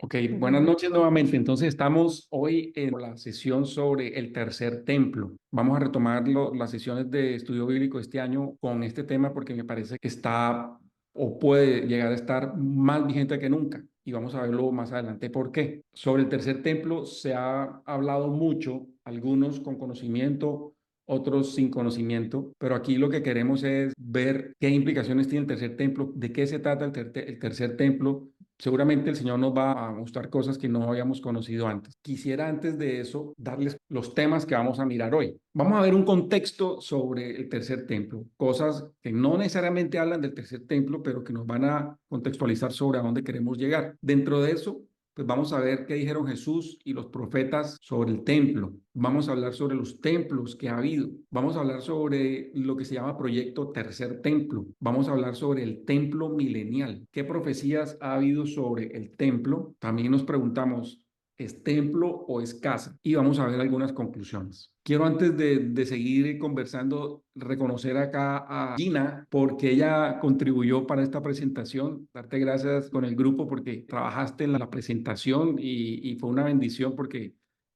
Ok, buenas noches nuevamente. Entonces estamos hoy en la sesión sobre el tercer templo. Vamos a retomar las sesiones de estudio bíblico este año con este tema porque me parece que está o puede llegar a estar más vigente que nunca. Y vamos a verlo más adelante. ¿Por qué? Sobre el tercer templo se ha hablado mucho, algunos con conocimiento, otros sin conocimiento, pero aquí lo que queremos es ver qué implicaciones tiene el tercer templo, de qué se trata el tercer templo. Seguramente el Señor nos va a mostrar cosas que no habíamos conocido antes. Quisiera antes de eso darles los temas que vamos a mirar hoy. Vamos a ver un contexto sobre el tercer templo, cosas que no necesariamente hablan del tercer templo, pero que nos van a contextualizar sobre a dónde queremos llegar. Dentro de eso, pues vamos a ver qué dijeron Jesús y los profetas sobre el templo. Vamos a hablar sobre los templos que ha habido. Vamos a hablar sobre lo que se llama proyecto Tercer Templo. Vamos a hablar sobre el templo milenial. ¿Qué profecías ha habido sobre el templo? También nos preguntamos, ¿es templo o es casa? Y vamos a ver algunas conclusiones. Quiero antes de seguir conversando, reconocer acá a Gina porque ella contribuyó para esta presentación. Darte gracias con el grupo porque trabajaste en la presentación y fue una bendición porque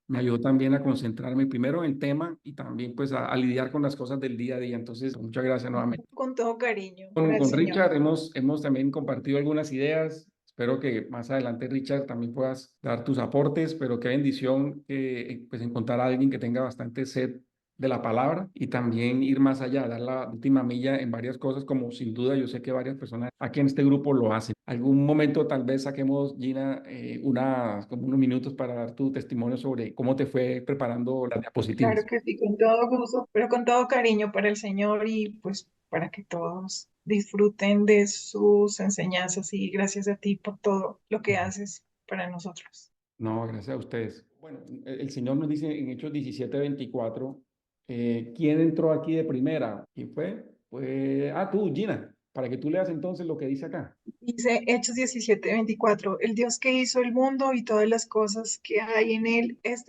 me ayudó también a concentrarme primero en el tema y también pues a lidiar con las cosas del día a día. Entonces, muchas gracias nuevamente. Con todo cariño para el Con Señor. Richard hemos también compartido algunas ideas. Espero que más adelante, Richard, también puedas dar tus aportes, pero qué bendición pues encontrar a alguien que tenga bastante sed de la palabra y también ir más allá, dar la última milla en varias cosas, como sin duda yo sé que varias personas aquí en este grupo lo hacen. Algún momento tal vez saquemos, Gina, como unos minutos para dar tu testimonio sobre cómo te fue preparando las Claro diapositivas. que sí, con todo gusto, pero con todo cariño para el Señor y pues para que todos disfruten de sus enseñanzas y gracias a ti por todo lo que haces para nosotros. No, gracias a ustedes. Bueno, el Señor nos dice en Hechos 17:24, ¿quién entró aquí de primera? ¿Quién fue? Tú, Gina, para que tú leas entonces lo que dice acá. Dice Hechos 17:24, el Dios que hizo el mundo y todas las cosas que hay en él, es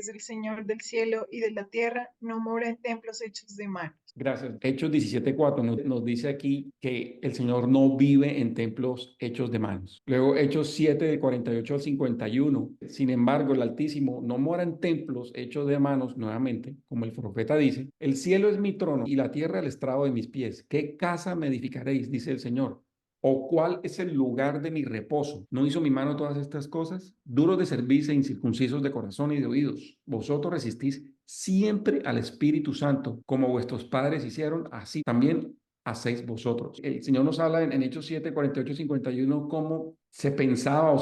el Señor del cielo y de la tierra, no mora en templos hechos de manos. Gracias. Hechos 17:4 nos dice aquí que el Señor no vive en templos hechos de manos. Luego, Hechos 7, de 48 al 51. Sin embargo, el Altísimo no mora en templos hechos de manos, nuevamente, como el profeta dice. El cielo es mi trono y la tierra el estrado de mis pies. ¿Qué casa me edificaréis? Dice el Señor. ¿O cuál es el lugar de mi reposo? ¿No hizo mi mano todas estas cosas? Duros de servicio e incircuncisos de corazón y de oídos. Vosotros resistís siempre al Espíritu Santo, como vuestros padres hicieron, así también hacéis vosotros. El Señor nos habla en Hechos 7, 48, 51, cómo se pensaba o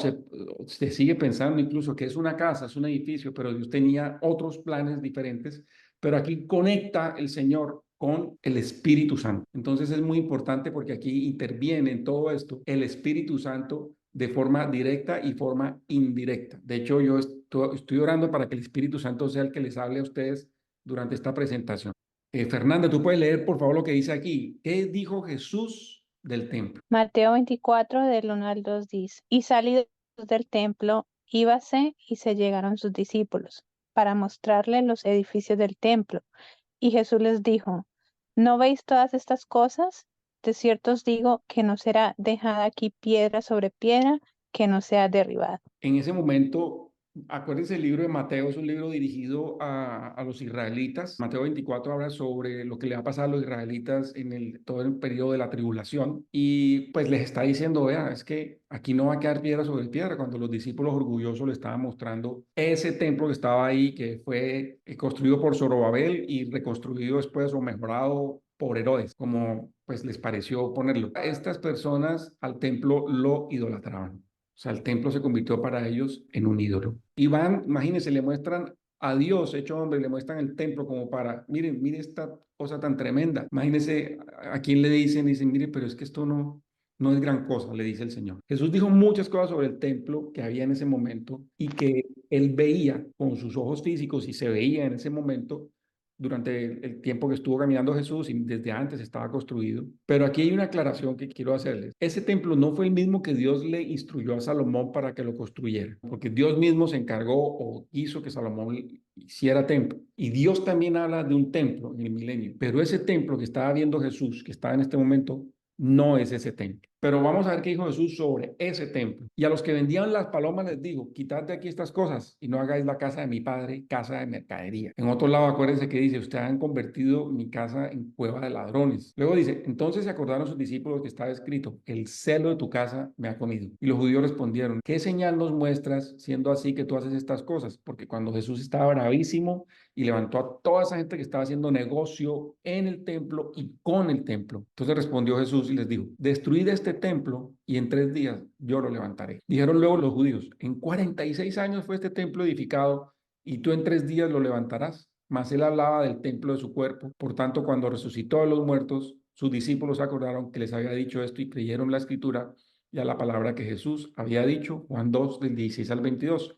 se sigue pensando incluso que es una casa, es un edificio, pero Dios tenía otros planes diferentes. Pero aquí conecta el Señor con el Espíritu Santo. Entonces es muy importante porque aquí interviene en todo esto el Espíritu Santo de forma directa y forma indirecta. De hecho, yo estoy orando para que el Espíritu Santo sea el que les hable a ustedes durante esta presentación. Fernanda, tú puedes leer por favor lo que dice aquí. ¿Qué dijo Jesús del templo? Mateo 24 del 1 al 2 dice, y salidos del templo, íbase y se llegaron sus discípulos para mostrarle los edificios del templo. Y Jesús les dijo, ¿no veis todas estas cosas? De cierto os digo que no será dejada aquí piedra sobre piedra que no sea derribada. En ese momento, acuérdense, el libro de Mateo es un libro dirigido a los israelitas. Mateo 24 habla sobre lo que le va a pasar a los israelitas en todo el periodo de la tribulación y pues les está diciendo, vea, es que aquí no va a quedar piedra sobre piedra, cuando los discípulos orgullosos le estaban mostrando ese templo que estaba ahí, que fue construido por Zorobabel y reconstruido después o mejorado por Herodes, como pues les pareció ponerlo. Estas personas al templo lo idolatraban. O sea, el templo se convirtió para ellos en un ídolo. Y van, imagínense, le muestran a Dios hecho hombre, le muestran el templo como para, miren, miren esta cosa tan tremenda. Imagínense a quién le dicen, mire, pero es que esto no es gran cosa, le dice el Señor. Jesús dijo muchas cosas sobre el templo que había en ese momento y que él veía con sus ojos físicos y se veía en ese momento durante el tiempo que estuvo caminando Jesús y desde antes estaba construido. Pero aquí hay una aclaración que quiero hacerles. Ese templo no fue el mismo que Dios le instruyó a Salomón para que lo construyera, porque Dios mismo se encargó o hizo que Salomón hiciera templo. Y Dios también habla de un templo en el milenio, pero ese templo que estaba viendo Jesús, que está en este momento, no es ese templo. Pero vamos a ver qué dijo Jesús sobre ese templo. Y a los que vendían las palomas les dijo, quitad de aquí estas cosas y no hagáis la casa de mi padre casa de mercadería. En otro lado, acuérdense que dice, ustedes han convertido mi casa en cueva de ladrones. Luego dice, entonces se acordaron sus discípulos que estaba escrito, el celo de tu casa me ha comido. Y los judíos respondieron, ¿qué señal nos muestras siendo así que tú haces estas cosas? Porque cuando Jesús estaba bravísimo y levantó a toda esa gente que estaba haciendo negocio en el templo y con el templo. Entonces respondió Jesús y les dijo, destruid este templo y en 3 días yo lo levantaré. Dijeron luego los judíos, en 46 años fue este templo edificado y tú en 3 días lo levantarás. Mas él hablaba del templo de su cuerpo. Por tanto, cuando resucitó de los muertos, sus discípulos acordaron que les había dicho esto y creyeron la escritura y a la palabra que Jesús había dicho, Juan 2, del 16 al 22.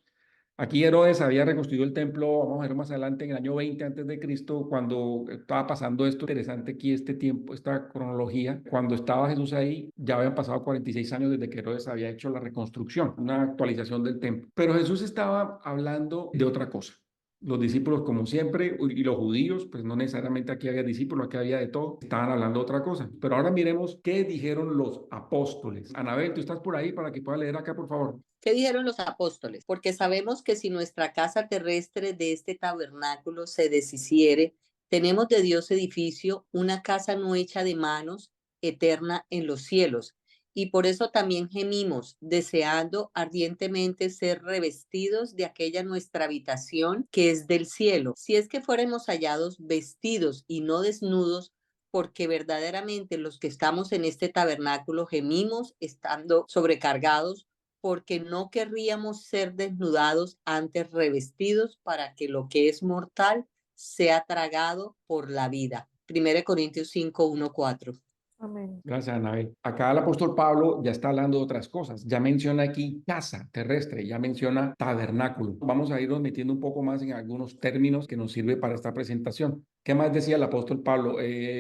Aquí Herodes había reconstruido el templo, vamos a ver más adelante, en el año 20 antes de Cristo, cuando estaba pasando esto. Interesante aquí este tiempo, esta cronología. Cuando estaba Jesús ahí, ya habían pasado 46 años desde que Herodes había hecho la reconstrucción, una actualización del templo. Pero Jesús estaba hablando de otra cosa. Los discípulos, como siempre, y los judíos, pues no necesariamente aquí había discípulos, aquí había de todo, estaban hablando de otra cosa. Pero ahora miremos qué dijeron los apóstoles. Anabel, tú estás por ahí para que pueda leer acá, por favor. ¿Qué dijeron los apóstoles? Porque sabemos que si nuestra casa terrestre de este tabernáculo se deshiciere, tenemos de Dios edificio, una casa no hecha de manos, eterna en los cielos. Y por eso también gemimos, deseando ardientemente ser revestidos de aquella nuestra habitación que es del cielo. Si es que fuéramos hallados vestidos y no desnudos, porque verdaderamente los que estamos en este tabernáculo gemimos estando sobrecargados, porque no querríamos ser desnudados, antes revestidos para que lo que es mortal sea tragado por la vida. 1 Corintios 5, 1, 4. Amén. Gracias, Anabel. Acá el apóstol Pablo ya está hablando de otras cosas. Ya menciona aquí casa terrestre, ya menciona tabernáculo. Vamos a irnos metiendo un poco más en algunos términos que nos sirve para esta presentación. ¿Qué más decía el apóstol Pablo?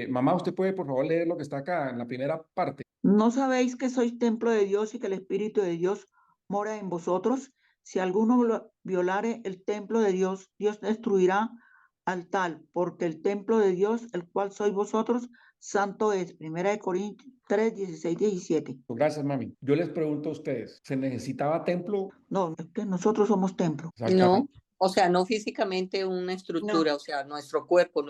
Mamá, ¿usted puede por favor leer lo que está acá en la primera parte? ¿No sabéis que sois templo de Dios y que el Espíritu de Dios mora en vosotros? Si alguno violare el templo de Dios, Dios destruirá al tal, porque el templo de Dios, el cual sois vosotros, santo es. 1 Corintios 3, 16, 17. Gracias, mami. Yo les pregunto a ustedes, ¿se necesitaba templo? No, es que nosotros somos templo. No, o sea, no físicamente una estructura, No. o sea, nuestro cuerpo,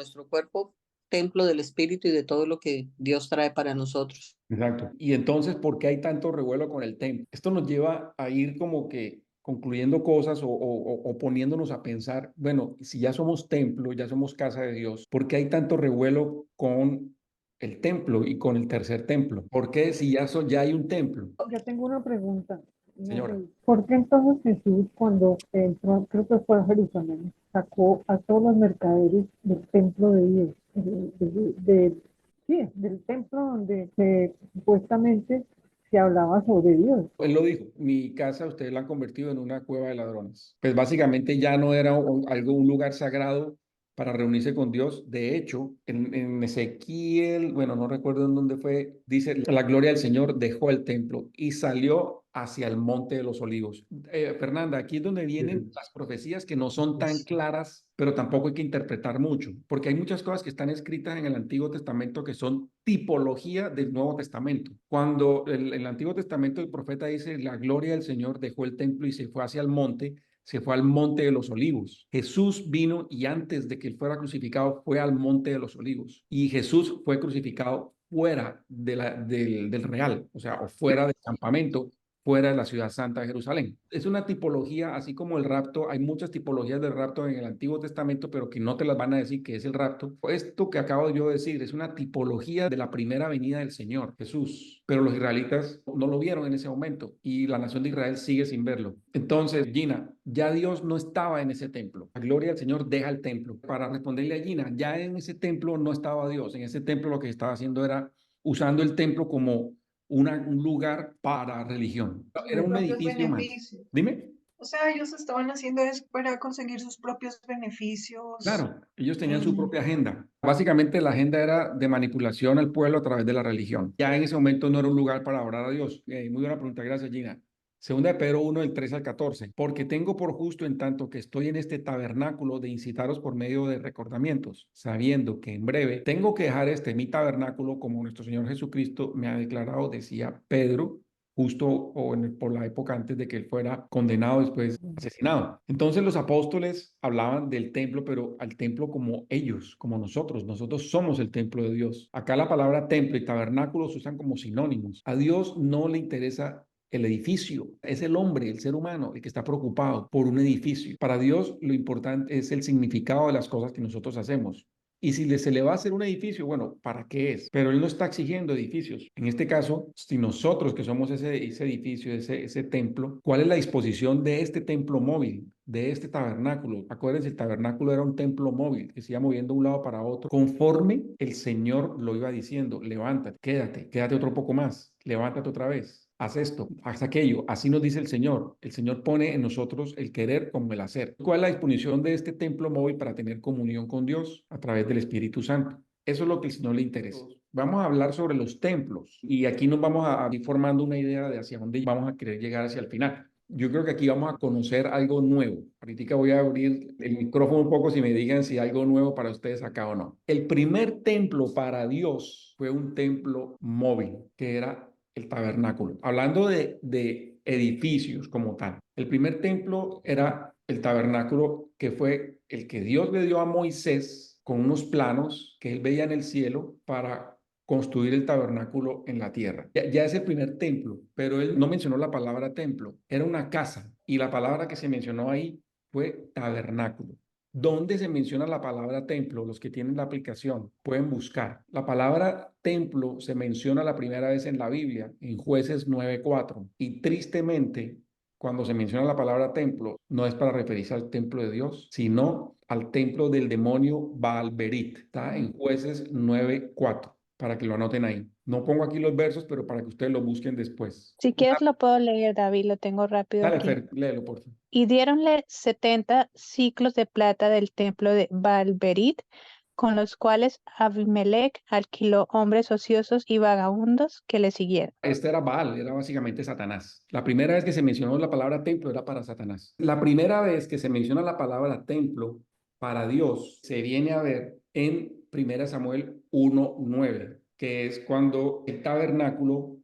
templo del Espíritu y de todo lo que Dios trae para nosotros. Exacto. Y entonces, ¿por qué hay tanto revuelo con el templo? Esto nos lleva a ir como que concluyendo cosas o poniéndonos a pensar, bueno, si ya somos templo, ya somos casa de Dios, ¿por qué hay tanto revuelo con el templo y con el tercer templo? ¿Por qué si ya hay un templo? Yo tengo una pregunta. Señora. ¿Por qué entonces Jesús, cuando entró, creo que fue a Jerusalén, sacó a todos los mercaderes del templo de Dios? Sí, del templo donde supuestamente se hablaba sobre Dios. Él lo dijo, mi casa ustedes la han convertido en una cueva de ladrones. Pues básicamente ya no era un lugar sagrado para reunirse con Dios. De hecho, en Ezequiel, bueno, no recuerdo en dónde fue, dice, la gloria del Señor dejó el templo y salió hacia el monte de los olivos. Fernanda, aquí es donde vienen las profecías que no son tan claras, pero tampoco hay que interpretar mucho, porque hay muchas cosas que están escritas en el Antiguo Testamento que son tipología del Nuevo Testamento. Cuando el Antiguo Testamento el profeta dice, la gloria del Señor dejó el templo y se fue hacia el monte, se fue al monte de los olivos. Jesús vino y antes de que él fuera crucificado fue al monte de los olivos. Y Jesús fue crucificado fuera del real, o sea, o fuera del campamento, fuera de la ciudad santa de Jerusalén. Es una tipología, así como el rapto, hay muchas tipologías del rapto en el Antiguo Testamento, pero que no te las van a decir que es el rapto. Esto que acabo yo de decir es una tipología de la primera venida del Señor, Jesús. Pero los israelitas no lo vieron en ese momento y la nación de Israel sigue sin verlo. Entonces, Gina, ya Dios no estaba en ese templo. La gloria del Señor deja el templo. Para responderle a Gina, ya en ese templo no estaba Dios. En ese templo lo que estaba haciendo era usando el templo como un lugar para religión. Era un edificio más. Dime. O sea, ellos estaban haciendo eso para conseguir sus propios beneficios. Claro, ellos tenían su propia agenda. Básicamente la agenda era de manipulación al pueblo a través de la religión. Ya en ese momento no era un lugar para orar a Dios. Muy buena pregunta, gracias Gina. Segunda de Pedro 1, del 13 al 14. Porque tengo por justo en tanto que estoy en este tabernáculo de incitaros por medio de recordamientos, sabiendo que en breve tengo que dejar mi tabernáculo como nuestro Señor Jesucristo me ha declarado, decía Pedro, justo por la época antes de que él fuera condenado, después asesinado. Entonces los apóstoles hablaban del templo, pero al templo como ellos, como nosotros. Nosotros somos el templo de Dios. Acá la palabra templo y tabernáculo se usan como sinónimos. A Dios no le interesa el edificio, es el hombre, el ser humano, el que está preocupado por un edificio. Para Dios lo importante es el significado de las cosas que nosotros hacemos. Y si se le va a hacer un edificio, bueno, ¿para qué es? Pero Él no está exigiendo edificios. En este caso, si nosotros que somos ese edificio, ese templo, ¿cuál es la disposición de este templo móvil, de este tabernáculo? Acuérdense, el tabernáculo era un templo móvil que se iba moviendo de un lado para otro conforme el Señor lo iba diciendo. Levántate, quédate otro poco más, levántate otra vez. Haz esto, haz aquello. Así nos dice el Señor. El Señor pone en nosotros el querer como el hacer. ¿Cuál es la disposición de este templo móvil para tener comunión con Dios a través del Espíritu Santo? Eso es lo que el Señor le interesa. Vamos a hablar sobre los templos y aquí nos vamos a ir formando una idea de hacia dónde vamos a querer llegar hacia el final. Yo creo que aquí vamos a conocer algo nuevo. Ahorita voy a abrir el micrófono un poco si me digan si hay algo nuevo para ustedes acá o no. El primer templo para Dios fue un templo móvil, que era el tabernáculo. Hablando de edificios como tal, el primer templo era el tabernáculo que fue el que Dios le dio a Moisés con unos planos que él veía en el cielo para construir el tabernáculo en la tierra. Ya es el primer templo, pero él no mencionó la palabra templo, era una casa y la palabra que se mencionó ahí fue tabernáculo. ¿Dónde se menciona la palabra templo? Los que tienen la aplicación pueden buscar. La palabra templo se menciona la primera vez en la Biblia, en Jueces 9:4. Y tristemente, cuando se menciona la palabra templo, no es para referirse al templo de Dios, sino al templo del demonio Baalberit. Está en Jueces 9:4, para que lo anoten ahí. No pongo aquí los versos, pero para que ustedes lo busquen después. Si quieres lo puedo leer, David, lo tengo rápido Dale, aquí. Fer, léelo, por favor. Y diéronle 70 ciclos de plata del templo de Baalberit, con los cuales Abimelech alquiló hombres ociosos y vagabundos que le siguieron. Este era Baal, era básicamente Satanás. La primera vez que se mencionó la palabra templo era para Satanás. La primera vez que se menciona la palabra templo para Dios se viene a ver en 1 Samuel 1:9, que es cuando el tabernáculo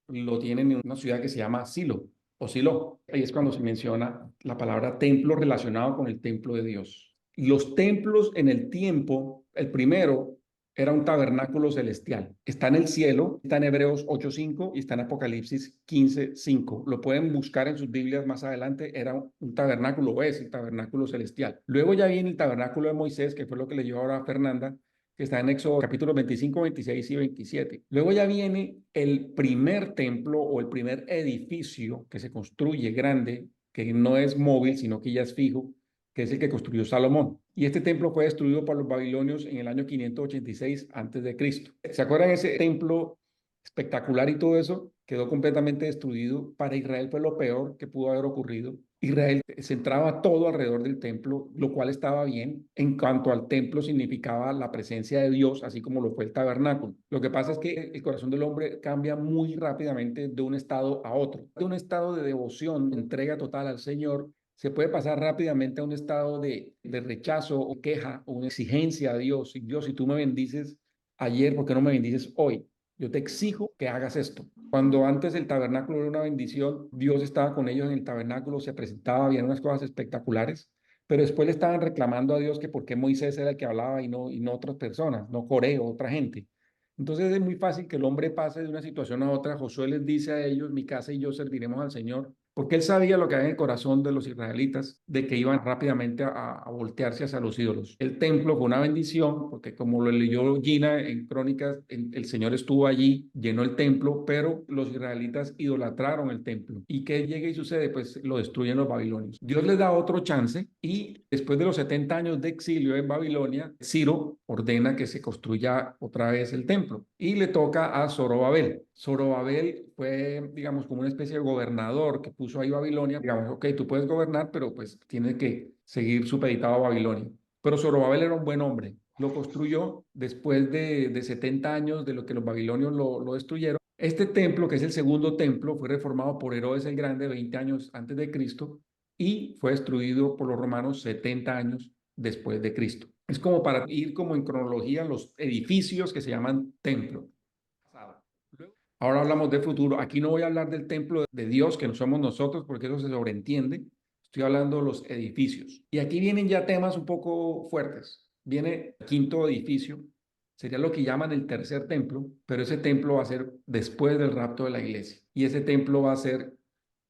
lo tienen en una ciudad que se llama Silo o Silo. Ahí es cuando se menciona la palabra templo relacionado con el templo de Dios. Los templos en el tiempo, el primero era un tabernáculo celestial. Está en el cielo, está en Hebreos 8:5 y está en Apocalipsis 15:5. Lo pueden buscar en sus Biblias más adelante. Era un tabernáculo, es el tabernáculo celestial. Luego ya viene el tabernáculo de Moisés, que fue lo que le llevó ahora a Fernanda, que está en Éxodo capítulos 25, 26 y 27. Luego ya viene el primer templo o el primer edificio que se construye grande, que no es móvil, sino que ya es fijo, que es el que construyó Salomón. Y este templo fue destruido por los babilonios en el año 586 antes de Cristo. ¿Se acuerdan ese templo espectacular y todo eso? Quedó completamente destruido. Para Israel fue lo peor que pudo haber ocurrido. Israel centraba todo alrededor del templo, lo cual estaba bien. En cuanto al templo, significaba la presencia de Dios, así como lo fue el tabernáculo. Lo que pasa es que el corazón del hombre cambia muy rápidamente de un estado a otro. De un estado de devoción, de entrega total al Señor, se puede pasar rápidamente a un estado de rechazo o queja o una exigencia a Dios. Y Dios, si tú me bendices ayer, ¿por qué no me bendices hoy? Yo te exijo que hagas esto. Cuando antes el tabernáculo era una bendición, Dios estaba con ellos en el tabernáculo, se presentaba, había unas cosas espectaculares, pero después le estaban reclamando a Dios que por qué Moisés era el que hablaba y no otras personas, no Coré o otra gente. Entonces es muy fácil que el hombre pase de una situación a otra. Josué les dice a ellos, mi casa y yo serviremos al Señor, porque él sabía lo que había en el corazón de los israelitas, de que iban rápidamente a voltearse hacia los ídolos. El templo fue una bendición, porque como lo leyó Gina en Crónicas, el Señor estuvo allí, llenó el templo, pero los israelitas idolatraron el templo. ¿Y qué llega y sucede? Pues lo destruyen los babilonios. Dios les da otro chance y después de los 70 años de exilio en Babilonia, Ciro ordena que se construya otra vez el templo y le toca a Zorobabel. Zorobabel fue, digamos, como una especie de gobernador que puso ahí Babilonia. Digamos, ok, tú puedes gobernar, pero pues tienes que seguir supeditado a Babilonia. Pero Zorobabel era un buen hombre. Lo construyó después de 70 años de lo que los babilonios lo destruyeron. Este templo, que es el segundo templo, fue reformado por Herodes el Grande 20 años antes de Cristo y fue destruido por los romanos 70 años después de Cristo. Es como para ir como en cronología los edificios que se llaman templo. Ahora hablamos de futuro. Aquí no voy a hablar del templo de Dios, que no somos nosotros, porque eso se sobreentiende. Estoy hablando de los edificios. Y aquí vienen ya temas un poco fuertes. Viene el quinto edificio, sería lo que llaman el tercer templo, pero ese templo va a ser después del rapto de la iglesia. Y ese templo va a ser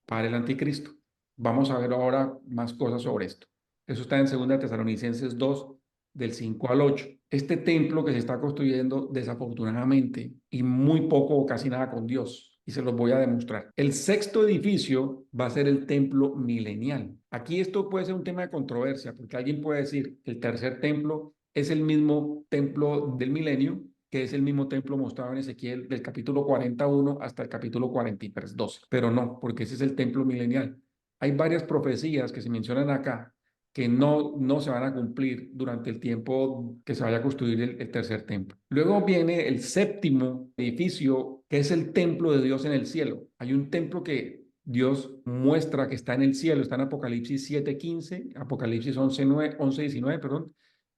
para el anticristo. Vamos a ver ahora más cosas sobre esto. Eso está en 2 Tesalonicenses 2, del 5 al 8. Este templo que se está construyendo desafortunadamente y muy poco o casi nada con Dios. Y se los voy a demostrar. El sexto edificio va a ser el templo milenial. Aquí esto puede ser un tema de controversia, porque alguien puede decir que el tercer templo es el mismo templo del milenio, que es el mismo templo mostrado en Ezequiel del capítulo 41 hasta el capítulo 43, 12. Pero no, porque ese es el templo milenial. Hay varias profecías que se mencionan acá que no se van a cumplir durante el tiempo que se vaya a construir el tercer templo. Luego viene el séptimo edificio, que es el templo de Dios en el cielo. Hay un templo que Dios muestra que está en el cielo, está en Apocalipsis 7:15, Apocalipsis 11:19, perdón,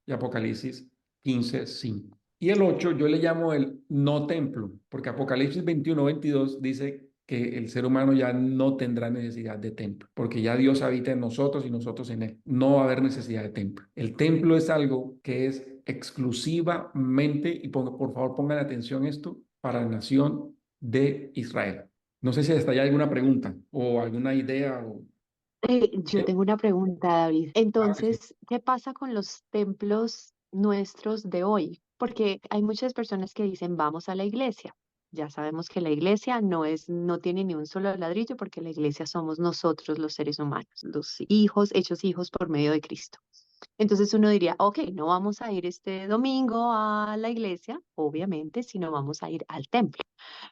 y Apocalipsis 15:5. Y el 8 yo le llamo el no templo, porque Apocalipsis 21:22 dice que el ser humano ya no tendrá necesidad de templo, porque ya Dios habita en nosotros y nosotros en él. No va a haber necesidad de templo. El templo es algo que es exclusivamente, y por favor pongan atención a esto, para la nación de Israel. No sé si hasta allá hay alguna pregunta o alguna idea. Yo tengo una pregunta, David. Claro que sí. Entonces, ¿qué pasa con los templos nuestros de hoy? Porque hay muchas personas que dicen, vamos a la iglesia. Ya sabemos que la iglesia no tiene ni un solo ladrillo, porque la iglesia somos nosotros, los seres humanos, los hijos, hechos hijos por medio de Cristo. Entonces uno diría, ok, no vamos a ir este domingo a la iglesia, obviamente, sino vamos a ir al templo.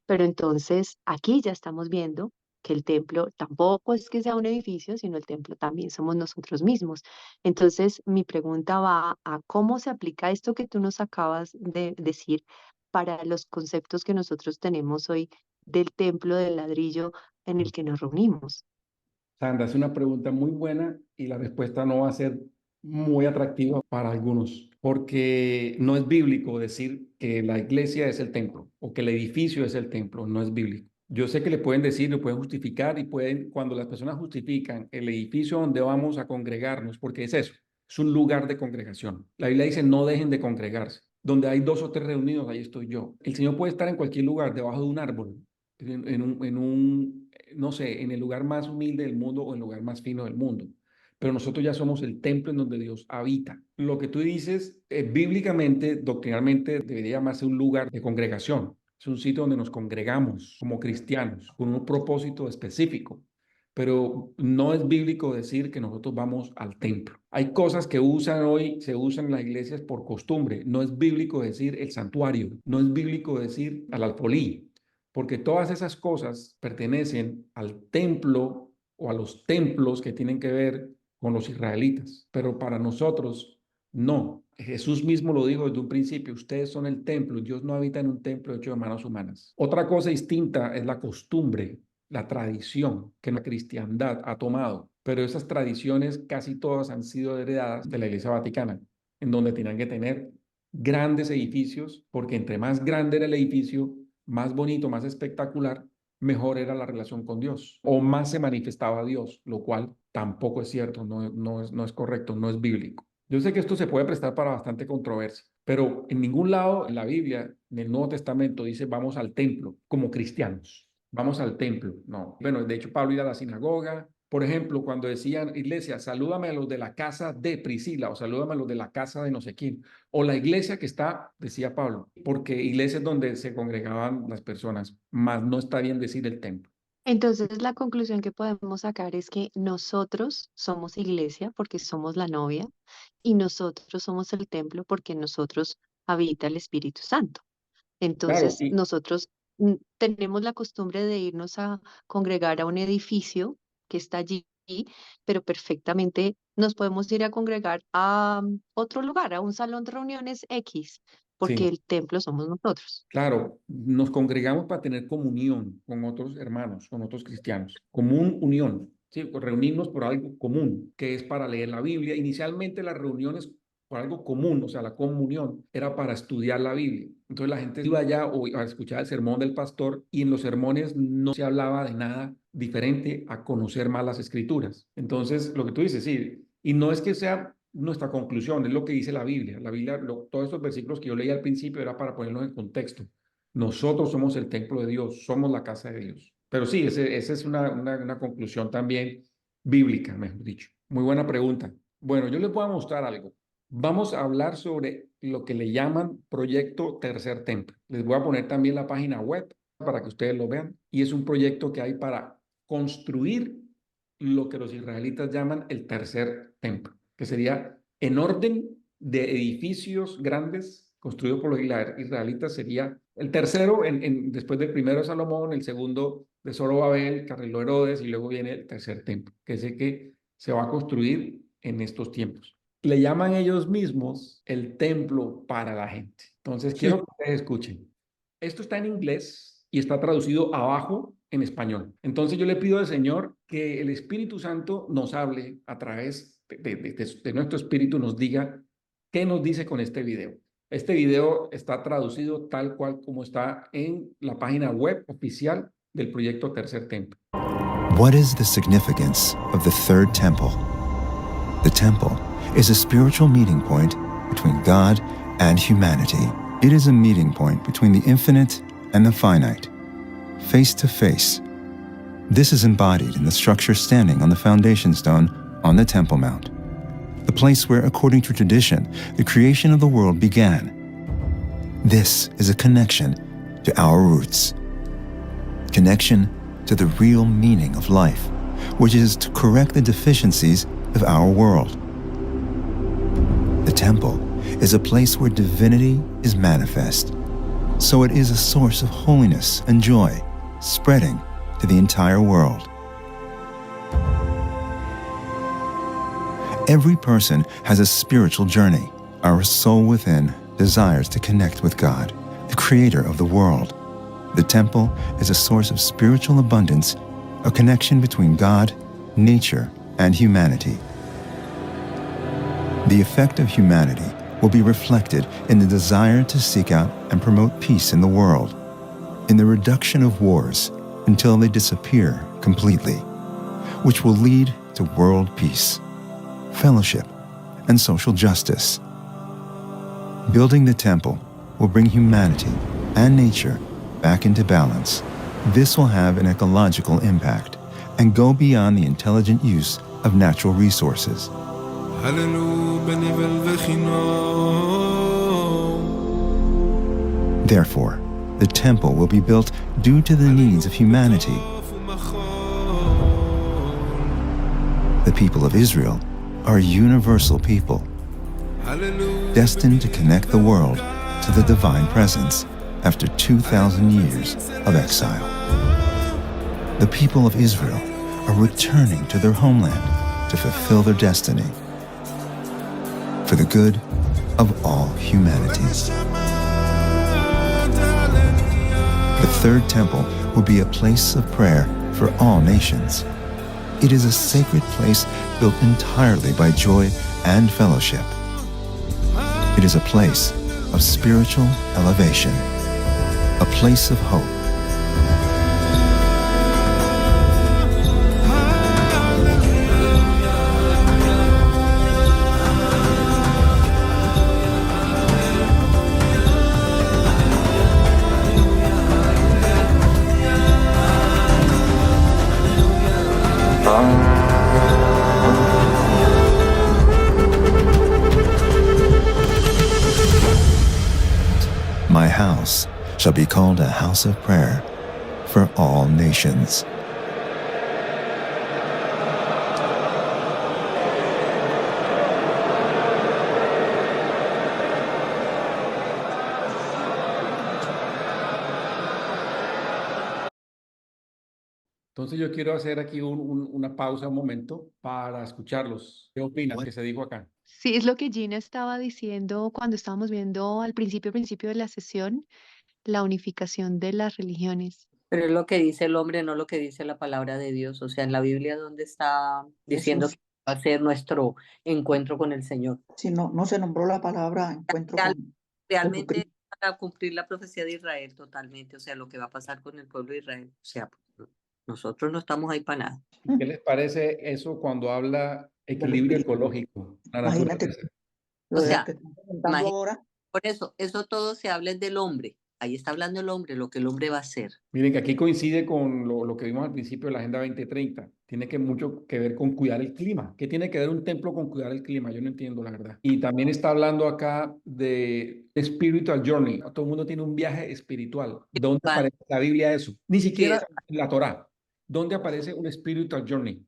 Pero entonces aquí ya estamos viendo que el templo tampoco es que sea un edificio, sino el templo también somos nosotros mismos. Entonces mi pregunta va a cómo se aplica esto que tú nos acabas de decir para los conceptos que nosotros tenemos hoy del templo del ladrillo en el que nos reunimos. Sandra, es una pregunta muy buena y la respuesta no va a ser muy atractiva para algunos, porque no es bíblico decir que la iglesia es el templo o que el edificio es el templo, no es bíblico. Yo sé que le pueden decir, le pueden justificar y pueden, cuando las personas justifican el edificio donde vamos a congregarnos, porque es eso, es un lugar de congregación. La Biblia dice, no dejen de congregarse. Donde hay 2 o 3 reunidos, ahí estoy yo. El Señor puede estar en cualquier lugar, debajo de un árbol, no sé, en el lugar más humilde del mundo o en el lugar más fino del mundo. Pero nosotros ya somos el templo en donde Dios habita. Lo que tú dices, bíblicamente, doctrinalmente, debería llamarse un lugar de congregación. Es un sitio donde nos congregamos como cristianos, con un propósito específico. Pero no es bíblico decir que nosotros vamos al templo. Hay cosas que se usan en las iglesias por costumbre. No es bíblico decir el santuario. No es bíblico decir al alfolí, porque todas esas cosas pertenecen al templo o a los templos que tienen que ver con los israelitas, pero para nosotros no. Jesús mismo lo dijo desde un principio, ustedes son el templo, Dios no habita en un templo hecho de manos humanas. Otra cosa distinta es la costumbre, la tradición que la cristiandad ha tomado, pero esas tradiciones casi todas han sido heredadas de la Iglesia Vaticana, en donde tenían que tener grandes edificios, porque entre más grande era el edificio, más bonito, más espectacular, mejor era la relación con Dios o más se manifestaba Dios, lo cual tampoco es cierto, no es correcto, no es bíblico. Yo sé que esto se puede prestar para bastante controversia, pero en ningún lado en la Biblia, en el Nuevo Testamento, dice vamos al templo como cristianos. Vamos al templo. No. Bueno, de hecho, Pablo iba a la sinagoga. Por ejemplo, cuando decían, iglesia, salúdame a los de la casa de Priscila o salúdame a los de la casa de no sé quién. O la iglesia que está, decía Pablo, porque iglesia es donde se congregaban las personas, más no está bien decir el templo. Entonces, la conclusión que podemos sacar es que nosotros somos iglesia porque somos la novia y nosotros somos el templo porque en nosotros habita el Espíritu Santo. Claro, Entonces, y nosotros tenemos la costumbre de irnos a congregar a un edificio que está allí, pero perfectamente nos podemos ir a congregar a otro lugar, a un salón de reuniones X. porque Sí. el templo somos nosotros. Claro, nos congregamos para tener comunión con otros hermanos, con otros cristianos, común unión, ¿sí? Reunirnos por algo común, que es para leer la Biblia. Inicialmente las reuniones por algo común, o sea, la comunión, era para estudiar la Biblia. Entonces la gente iba allá o a escuchar el sermón del pastor y en los sermones no se hablaba de nada diferente a conocer más las escrituras. Entonces, lo que tú dices, sí, y no es que sea nuestra conclusión, es lo que dice la Biblia. La Biblia, todos estos versículos que yo leí al principio era para ponerlos en contexto. Nosotros somos el templo de Dios, somos la casa de Dios. Pero sí, esa es una conclusión también bíblica, mejor dicho. Muy buena pregunta. Bueno, yo les voy a mostrar algo. Vamos a hablar sobre lo que le llaman Proyecto Tercer Templo. Les voy a poner también la página web para que ustedes lo vean. Y es un proyecto que hay para construir lo que los israelitas llaman el tercer templo, que sería en orden de edificios grandes construidos por los israelitas, sería el tercero después del primero de Salomón, el segundo de Zorobabel, que arregló Herodes, y luego viene el tercer templo, que es el que se va a construir en estos tiempos. Le llaman ellos mismos el templo para la gente. Entonces, quiero que ustedes escuchen. Esto está en inglés y está traducido abajo en español. Entonces yo le pido al Señor que el Espíritu Santo nos hable a través de nuestro espíritu, nos diga qué nos dice con este video. Este video está traducido tal cual como está en la página web oficial del proyecto Tercer Templo. What is the significance of the third temple? The temple is a spiritual meeting point between God and humanity. It is a meeting point between the infinite and the finite, face to face. This is embodied in the structure standing on the foundation stone on the Temple Mount, the place where, according to tradition, the creation of the world began. This is a connection to our roots, connection to the real meaning of life, which is to correct the deficiencies of our world. The temple is a place where divinity is manifest, so it is a source of holiness and joy, spreading to the entire world. Every person has a spiritual journey. Our soul within desires to connect with God, the creator of the world. The temple is a source of spiritual abundance, a connection between God, nature, and humanity. The effect of humanity will be reflected in the desire to seek out and promote peace in the world, in the reduction of wars until they disappear completely, which will lead to world peace, fellowship, and social justice. Building the temple will bring humanity and nature back into balance. This will have an ecological impact and go beyond the intelligent use of natural resources. Therefore, the temple will be built due to the needs of humanity. The people of Israel are a universal people, destined to connect the world to the divine presence after 2,000 years of exile. The people of Israel are returning to their homeland to fulfill their destiny for the good of all humanity. The third temple will be a place of prayer for all nations. It is a sacred place built entirely by joy and fellowship. It is a place of spiritual elevation, a place of hope. My house shall be called a house of prayer for all nations. Entonces yo quiero hacer aquí una pausa un momento para escucharlos. ¿Qué opinan que se dijo acá? Sí, es lo que Gina estaba diciendo cuando estábamos viendo al principio de la sesión, la unificación de las religiones. Pero es lo que dice el hombre, no lo que dice la palabra de Dios. O sea, en la Biblia, ¿dónde está diciendo Jesús, que va a ser nuestro encuentro con el Señor? si no se nombró la palabra encuentro Real- con Realmente Jesucristo. para cumplir la profecía de Israel totalmente, o sea, lo que va a pasar con el pueblo de Israel. O sea, nosotros no estamos ahí para nada. ¿Qué les parece eso cuando habla De lo equilibrio espiritual. ecológico, la Imagínate naturaleza? lo O de sea, que están comentando ahora. por eso todo se habla del hombre. Ahí está hablando el hombre, lo que el hombre va a hacer. Miren que aquí coincide con lo que vimos al principio de la Agenda 2030. Tiene que mucho que ver con cuidar el clima. ¿Qué tiene que ver un templo con cuidar el clima? Yo no entiendo, la verdad. Y también está hablando acá de spiritual journey. Todo el mundo tiene un viaje espiritual. ¿Dónde Va- aparece en la Biblia eso? Ni Sí, siquiera en la Torá. ¿Dónde aparece un spiritual journey?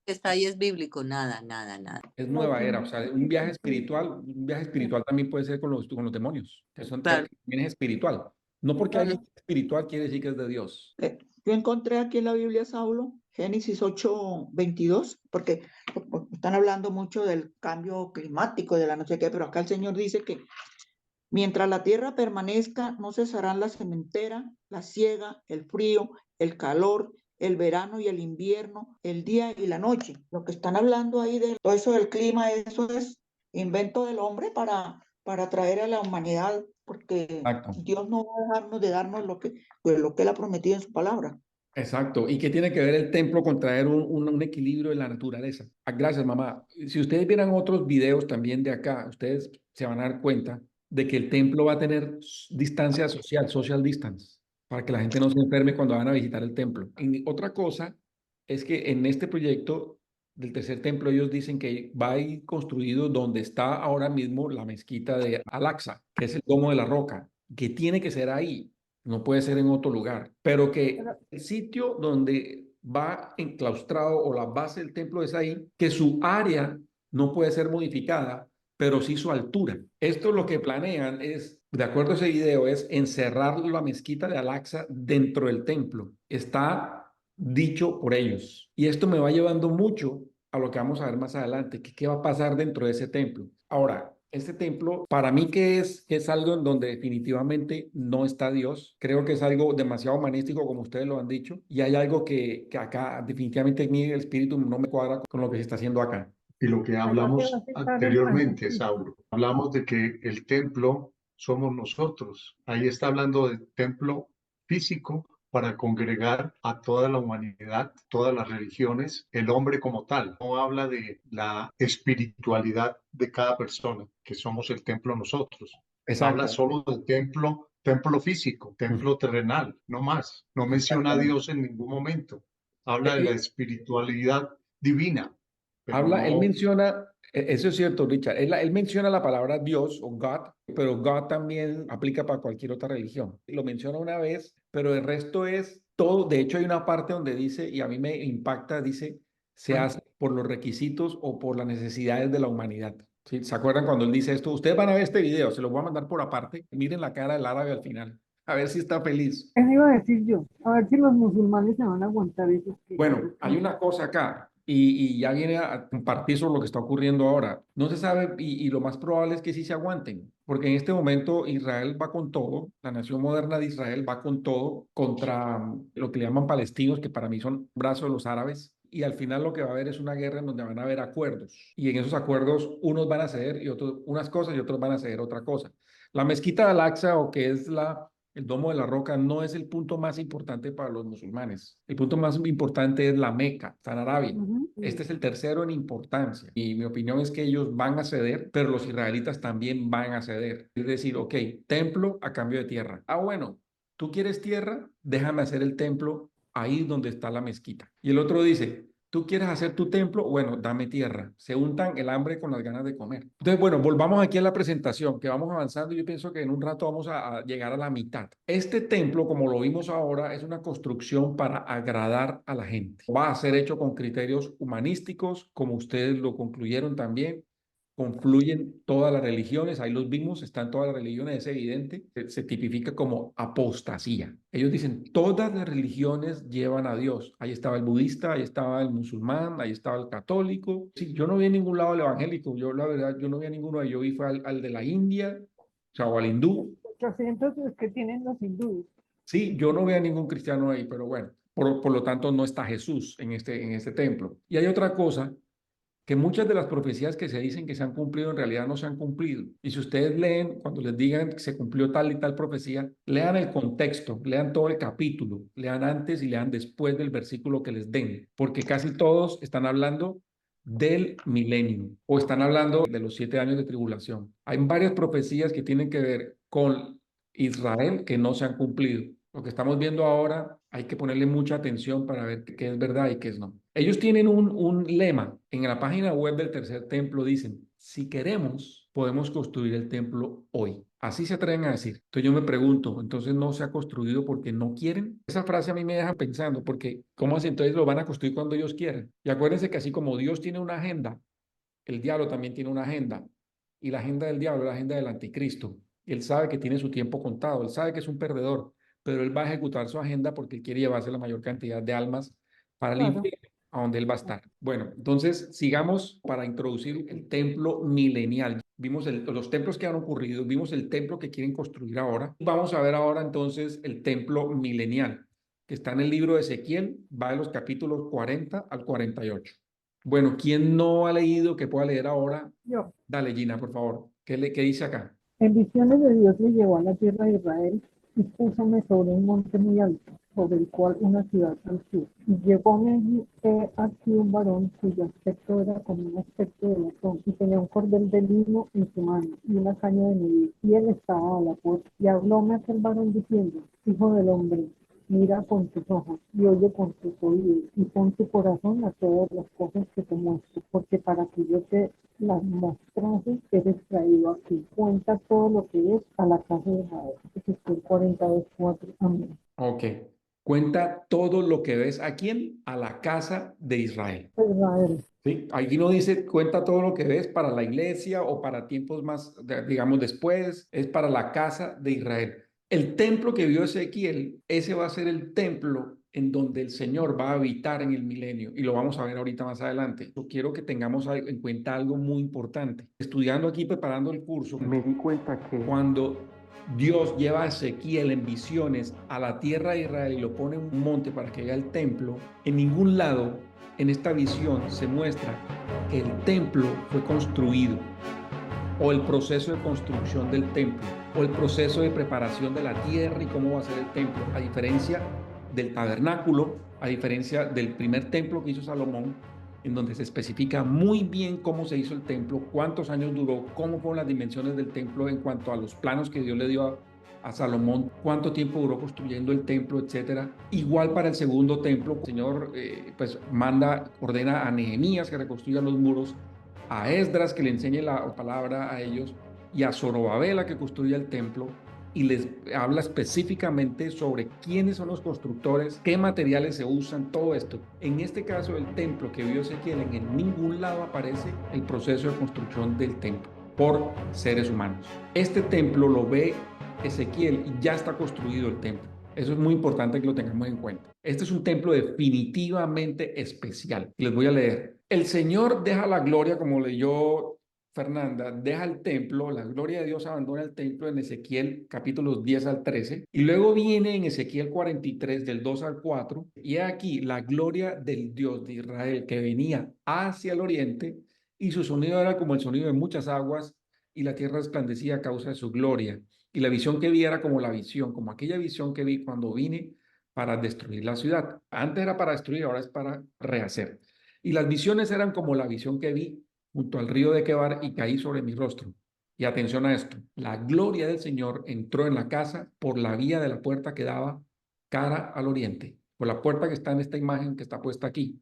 que está ahí es bíblico, nada, nada, nada. Es No, nueva que era. no O sea, es un viaje espiritual también puede ser con los demonios, Claro, también es espiritual. No porque Claro. alguien es espiritual quiere decir que es de Dios. Yo encontré aquí en la Biblia, Saulo, Génesis 8:22, porque están hablando mucho del cambio climático, de la no sé qué, pero acá el Señor dice que mientras la tierra permanezca, no cesarán la sementera, la siega, el frío, el calor, el verano y el invierno, el día y la noche. Lo que están hablando ahí de todo eso del clima, eso es invento del hombre para traer a la humanidad, porque Exacto. Dios no va a dejarnos de darnos lo que Él ha prometido en su palabra. Exacto. ¿Y qué tiene que ver el templo con traer un equilibrio en la naturaleza? Ah, gracias, mamá. Si ustedes vieran otros videos también de acá, ustedes se van a dar cuenta de que el templo va a tener distancia social, social distance, para que la gente no se enferme cuando van a visitar el templo. Y otra cosa es que en este proyecto del tercer templo ellos dicen que va a ir construido donde está ahora mismo la mezquita de Al-Aqsa, que es el Domo de la Roca, que tiene que ser ahí, no puede ser en otro lugar, pero que Pero, el sitio donde va enclaustrado o la base del templo es ahí, que su área no puede ser modificada, pero sí su altura. Esto lo que planean es, de acuerdo a ese video, es encerrar la mezquita de Al-Aqsa dentro del templo. Está dicho por ellos. Y esto me va llevando mucho a lo que vamos a ver más adelante, que qué va a pasar dentro de ese templo. Ahora, este templo, para mí que es algo en donde definitivamente no está Dios. Creo que es algo demasiado humanístico, como ustedes lo han dicho, y hay algo que acá definitivamente en mí el espíritu no me cuadra con lo que se está haciendo acá. Y lo que allá se va a hablamos aceptar el anteriormente, anticristo. Saulo, hablamos de que el templo somos nosotros. Ahí está hablando del templo físico para congregar a toda la humanidad, todas las religiones, el hombre como tal. No habla de la espiritualidad de cada persona, que somos el templo nosotros. Habla Exacto. solo del templo físico, templo terrenal, no más. No menciona a Exactamente. Dios en ningún momento. Habla de la Y espiritualidad divina, pero él no. menciona, eso es cierto, Richard, él menciona la palabra Dios o God, pero God también aplica para cualquier otra religión. Lo menciona una vez, pero el resto es todo. De hecho, hay una parte donde dice, y a mí me impacta, dice, se hace por los requisitos o por las necesidades de la humanidad. ¿Sí? ¿Se acuerdan cuando él dice esto? Ustedes van a ver este video, se lo voy a mandar por aparte. Miren la cara del árabe al final, a ver si está feliz. Eso iba a decir yo, a ver si los musulmanes se van a aguantar eso. Bueno, hay una cosa acá y ya viene a compartir sobre lo que está ocurriendo ahora. No se sabe y lo más probable es que sí se aguanten, porque en este momento Israel va con todo, la nación moderna de Israel va con todo contra lo que le llaman palestinos, que para mí son brazos de los árabes. Y al final lo que va a haber es una guerra en donde van a haber acuerdos. Y en esos acuerdos unos van a ceder y otros unas cosas y otros van a ceder otra cosa. La mezquita de Al-Aqsa, o que es el Domo de la Roca, no es el punto más importante para los musulmanes. El punto más importante es la Meca, está en Arabia. Este es el tercero en importancia. Y mi opinión es que ellos van a ceder, pero los israelitas también van a ceder. Es decir, ok, templo a cambio de tierra. Ah, bueno, tú quieres tierra, déjame hacer el templo ahí donde está la mezquita. Y el otro dice, tú quieres hacer tu templo, bueno, dame tierra. Se untan el hambre con las ganas de comer. Entonces, bueno, volvamos aquí a la presentación, que vamos avanzando. Yo pienso que en un rato vamos a llegar a la mitad. Este templo, como lo vimos ahora, es una construcción para agradar a la gente. Va a ser hecho con criterios humanísticos, como ustedes lo concluyeron también. confluyen todas las religiones, ahí los vimos, están todas las religiones, es evidente, se tipifica como apostasía. Ellos dicen, todas las religiones llevan a Dios. Ahí estaba el budista, ahí estaba el musulmán, ahí estaba el católico. Sí, yo no vi en ningún lado el evangélico, yo la verdad, yo no vi a ninguno de ellos, yo vi fue al de la India, o sea, o al hindú. 800 es que tienen los hindúes. Sí, yo no veo a ningún cristiano ahí, pero bueno, por lo tanto no está Jesús en este templo. Y hay otra cosa, que muchas de las profecías que se dicen que se han cumplido en realidad no se han cumplido. Y si ustedes leen, cuando les digan que se cumplió tal y tal profecía, lean el contexto, lean todo el capítulo, lean antes y lean después del versículo que les den, porque casi todos están hablando del milenio o están hablando de los 7 años de tribulación. Hay varias profecías que tienen que ver con Israel que no se han cumplido. Lo que estamos viendo ahora hay que ponerle mucha atención para ver qué es verdad y qué es no. Ellos tienen un lema en la página web del tercer templo, dicen, si queremos, podemos construir el templo hoy. Así se atreven a decir. Entonces yo me pregunto, entonces no se ha construido porque no quieren. Esa frase a mí me deja pensando, porque ¿cómo así? Entonces lo van a construir cuando ellos quieran. Y acuérdense que así como Dios tiene una agenda, el diablo también tiene una agenda. Y la agenda del diablo es la agenda del anticristo. Y él sabe que tiene su tiempo contado, él sabe que es un perdedor, pero él va a ejecutar su agenda porque él quiere llevarse la mayor cantidad de almas para el Claro. infierno, a donde él va a estar. Bueno, entonces sigamos para introducir el templo milenial. Vimos los templos que han ocurrido, vimos el templo que quieren construir ahora. Vamos a ver ahora entonces el templo milenial, que está en el libro de Ezequiel, va de los capítulos 40 al 48. Bueno, ¿quién no ha leído que pueda leer ahora? Yo, Dale, Gina, por favor. ¿Qué dice acá? en visiones de Dios le llevó a la tierra de Israel y púsome sobre un monte muy alto, sobre el cual una ciudad al sur. Y llegóme aquí un varón cuyo aspecto era como un aspecto de latón, y tenía un cordel de lino en su mano y una caña de medir, y él estaba a la puerta. Y hablóme aquel varón diciendo, hijo del hombre, mira con tus ojos y oye con tus oídos y pon tu corazón a todas las cosas que te muestro, porque para que yo te las mostrase eres traído aquí. Cuenta todo lo que es a la casa de Israel. Ezequiel 42:4. Amén. Ok. Cuenta todo lo que ves a quién, a la casa de Israel. Israel. ¿Sí? Aquí no dice cuenta todo lo que ves para la iglesia o para tiempos más, digamos, después, es para la casa de Israel. El templo que vio Ezequiel, ese va a ser el templo en donde el Señor va a habitar en el milenio y lo vamos a ver ahorita más adelante. Yo quiero que tengamos en cuenta algo muy importante. Estudiando aquí, preparando el curso, me di cuenta que cuando Dios lleva a Ezequiel en visiones a la tierra de Israel y lo pone en un monte para que vea el templo, en ningún lado en esta visión se muestra que el templo fue construido, o el proceso de construcción del templo, o el proceso de preparación de la tierra y cómo va a ser el templo, a diferencia del tabernáculo, a diferencia del primer templo que hizo Salomón, en donde se especifica muy bien cómo se hizo el templo, cuántos años duró, cómo fueron las dimensiones del templo en cuanto a los planos que Dios le dio a Salomón, cuánto tiempo duró construyendo el templo, etcétera. Igual para el segundo templo, el Señor pues ordena a Nehemías que reconstruya los muros, a Esdras que le enseñe la palabra a ellos y a Zorobabel a que construya el templo, y les habla específicamente sobre quiénes son los constructores, qué materiales se usan, todo esto. En este caso, el templo que vio Ezequiel, en ningún lado aparece el proceso de construcción del templo por seres humanos. Este templo lo ve Ezequiel y ya está construido el templo. Eso es muy importante que lo tengamos en cuenta. Este es un templo definitivamente especial. Les voy a leer. El Señor deja la gloria, como leyó Fernanda, deja el templo, la gloria de Dios abandona el templo en Ezequiel capítulos 10 al 13, y luego viene en Ezequiel 43 del 2 al 4, y aquí la gloria del Dios de Israel que venía hacia el oriente, y su sonido era como el sonido de muchas aguas, y la tierra resplandecía a causa de su gloria, y la visión que vi era como la visión, como aquella visión que vi cuando vine para destruir la ciudad. Antes era para destruir, ahora es para rehacer. Y las visiones eran como la visión que vi junto al río de Quebar y caí sobre mi rostro. Y atención a esto, la gloria del Señor entró en la casa por la vía de la puerta que daba cara al oriente, por la puerta que está en esta imagen que está puesta aquí,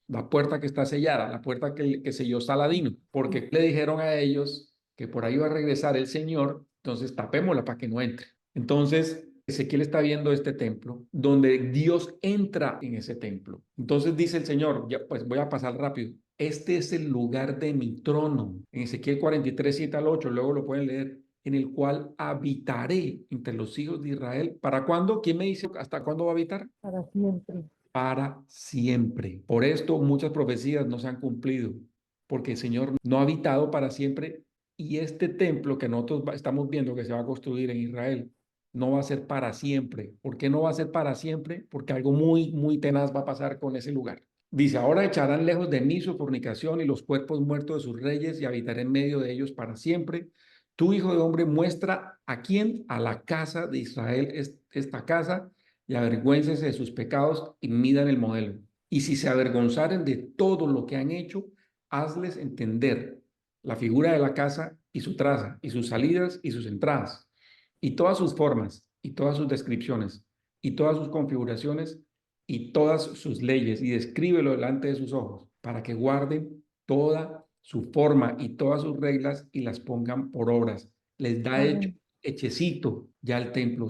la puerta que está sellada, la puerta que selló Saladino, porque le dijeron a ellos que por ahí iba a regresar el Señor, entonces tapémosla para que no entre. Entonces, Ezequiel está viendo este templo, donde Dios entra en ese templo. Entonces dice el Señor, ya, pues voy a pasar rápido, este es el lugar de mi trono. En Ezequiel 43, 7 al 8, luego lo pueden leer, en el cual habitaré entre los hijos de Israel. ¿Para cuándo? ¿Quién me dice hasta cuándo va a habitar? para siempre. Para siempre. Por esto muchas profecías no se han cumplido, porque el Señor no ha habitado para siempre y este templo que nosotros estamos viendo que se va a construir en Israel no va a ser para siempre. ¿Por qué no va a ser para siempre? Porque algo muy, muy tenaz va a pasar con ese lugar. Dice, ahora echarán lejos de mí su fornicación y los cuerpos muertos de sus reyes y habitaré en medio de ellos para siempre. Tu hijo de hombre muestra a quién, a la casa de Israel, esta casa, y avergüéncense de sus pecados y midan el modelo. Y si se avergonzaren de todo lo que han hecho, hazles entender la figura de la casa y su traza, y sus salidas y sus entradas, y todas sus formas, y todas sus descripciones, y todas sus configuraciones, y todas sus leyes, y descríbelo delante de sus ojos, para que guarden toda su forma y todas sus reglas y las pongan por obras. Les da hechecito ya el templo.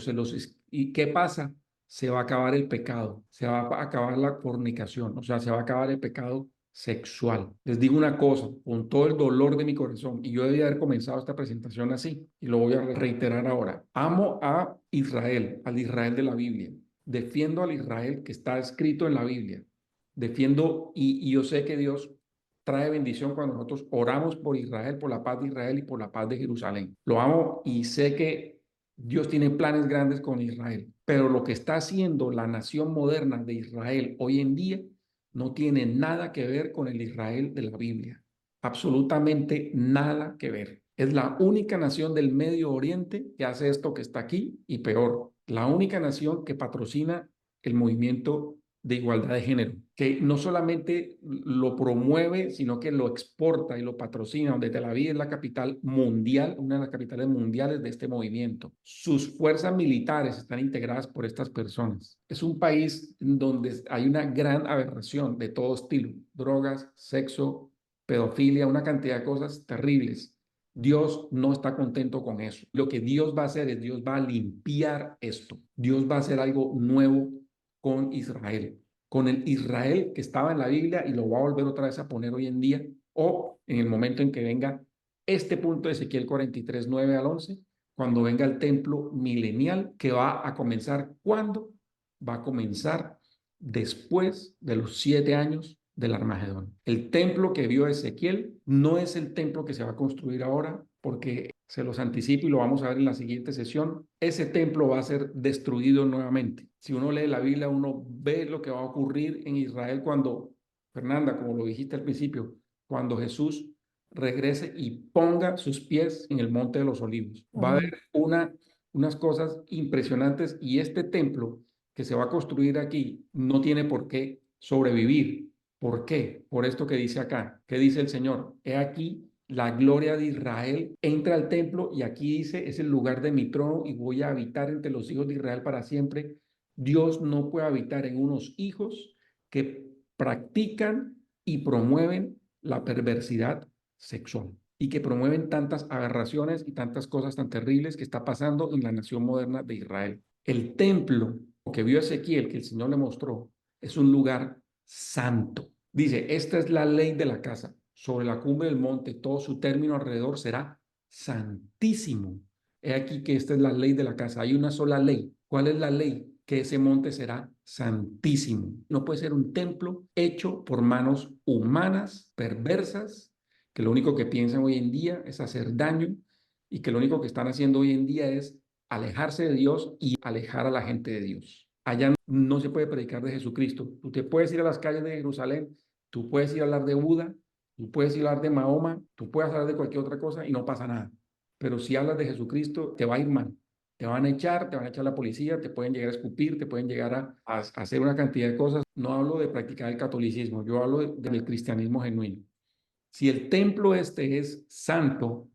¿Y qué pasa? Se va a acabar el pecado, se va a acabar la fornicación, o sea, se va a acabar el pecado sexual. Les digo una cosa, con todo el dolor de mi corazón, y yo debía haber comenzado esta presentación así, y lo voy a reiterar ahora. Amo a Israel, al Israel de la Biblia. Defiendo al Israel que está escrito en la Biblia. Defiendo, y yo sé que Dios trae bendición cuando nosotros oramos por Israel, por la paz de Israel y por la paz de Jerusalén. Lo amo y sé que Dios tiene planes grandes con Israel, pero lo que está haciendo la nación moderna de Israel hoy en día no tiene nada que ver con el Israel de la Biblia. Absolutamente nada que ver. Es la única nación del Medio Oriente que hace esto que está aquí y peor. La única nación que patrocina el movimiento de igualdad de género, que no solamente lo promueve, sino que lo exporta y lo patrocina, donde Tel Aviv es la capital mundial, una de las capitales mundiales de este movimiento. Sus fuerzas militares están integradas por estas personas. Es un país donde hay una gran aberración de todo estilo, drogas, sexo, pedofilia, una cantidad de cosas terribles. Dios no está contento con eso. Lo que Dios va a hacer es, Dios va a limpiar esto. Dios va a hacer algo nuevo con Israel, con el Israel que estaba en la Biblia y lo va a volver otra vez a poner hoy en día o en el momento en que venga este punto de Ezequiel 43, 9 al 11, cuando venga el templo milenial que va a comenzar. ¿Cuándo? Va a comenzar después de los 7 años del Armagedón. El templo que vio Ezequiel no es el templo que se va a construir ahora, porque se los anticipo y lo vamos a ver en la siguiente sesión. Ese templo va a ser destruido nuevamente. Si uno lee la Biblia, uno ve lo que va a ocurrir en Israel cuando, Fernanda, como lo dijiste al principio, cuando Jesús regrese y ponga sus pies en el Monte de los Olivos. Va a haber unas cosas impresionantes y este templo que se va a construir aquí no tiene por qué sobrevivir. ¿Por qué? Por esto que dice acá. ¿Qué dice el Señor? He aquí la gloria de Israel entra al templo y aquí dice, es el lugar de mi trono y voy a habitar entre los hijos de Israel para siempre. Dios no puede habitar en unos hijos que practican y promueven la perversidad sexual y que promueven tantas aberraciones y tantas cosas tan terribles que está pasando en la nación moderna de Israel. El templo que vio Ezequiel, que el Señor le mostró, es un lugar santo. Dice, esta es la ley de la casa. Sobre la cumbre del monte, todo su término alrededor será santísimo. He aquí que esta es la ley de la casa. Hay una sola ley. ¿Cuál es la ley? Que ese monte será santísimo. No puede ser un templo hecho por manos humanas, perversas, que lo único que piensan hoy en día es hacer daño y que lo único que están haciendo hoy en día es alejarse de Dios y alejar a la gente de Dios. Allá no se puede predicar de Jesucristo. Tú te puedes ir a las calles de Jerusalén, tú puedes ir a hablar de Buda, tú puedes ir a hablar de Mahoma, tú puedes hablar de cualquier otra cosa y no pasa nada. Pero si hablas de Jesucristo, te va a ir mal. Te van a echar la policía, te pueden llegar a escupir, te pueden llegar a hacer una cantidad de cosas. No hablo de practicar el catolicismo, yo hablo del cristianismo genuino. Si el templo este es santo,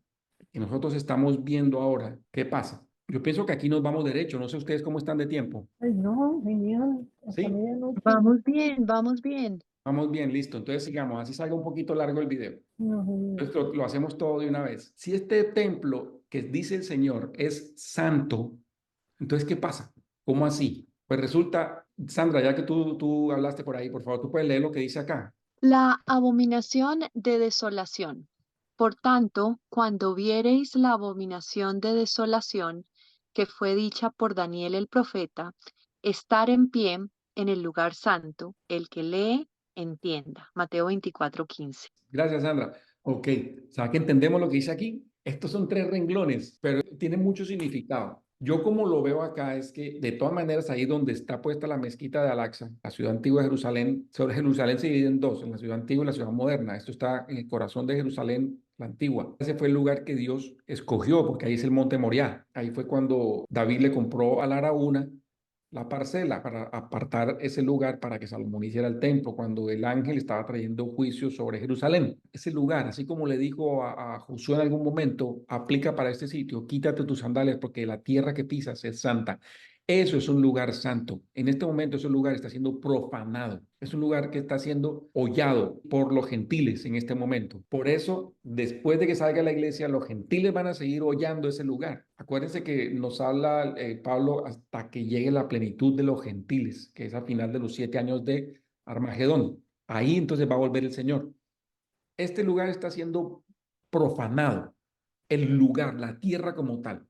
y nosotros estamos viendo ahora, ¿qué pasa? Yo pienso que aquí nos vamos derecho. No sé ustedes cómo están de tiempo. Ay, no, genial. Hasta ¿Sí? medianoche. Vamos bien, vamos bien. Vamos bien, listo. Entonces sigamos, así salga un poquito largo el video. No, genial. Entonces lo hacemos todo de una vez. Si este templo que dice el Señor es santo, entonces ¿qué pasa? ¿Cómo así? Pues resulta, Sandra, ya que tú hablaste por ahí, por favor, tú puedes leer lo que dice acá. La abominación de desolación. Por tanto, cuando viereis la abominación de desolación que fue dicha por Daniel el profeta, estar en pie en el lugar santo, el que lee, entienda. Mateo 24:15. Gracias, Sandra. Ok, ¿sabes que entendemos lo que dice aquí? Estos son tres renglones, pero tienen mucho significado. Yo como lo veo acá es que de todas maneras ahí donde está puesta la mezquita de Al-Aqsa, la ciudad antigua de Jerusalén, sobre Jerusalén se divide en dos, en la ciudad antigua y la ciudad moderna. Esto está en el corazón de Jerusalén, la antigua. Ese fue el lugar que Dios escogió porque ahí es el monte Moriah. Ahí fue cuando David le compró a la Araúna la parcela para apartar ese lugar para que Salomón hiciera el templo, cuando el ángel estaba trayendo juicio sobre Jerusalén. Ese lugar, así como le dijo a Josué en algún momento, aplica para este sitio: quítate tus sandalias porque la tierra que pisas es santa. Eso es un lugar santo. En este momento ese lugar está siendo profanado. Es un lugar que está siendo hollado por los gentiles en este momento. Por eso, después de que salga la iglesia, los gentiles van a seguir hollando ese lugar. Acuérdense que nos habla Pablo hasta que llegue la plenitud de los gentiles, que es a final de los 7 años de Armagedón. Ahí entonces va a volver el Señor. Este lugar está siendo profanado, el lugar, la tierra como tal,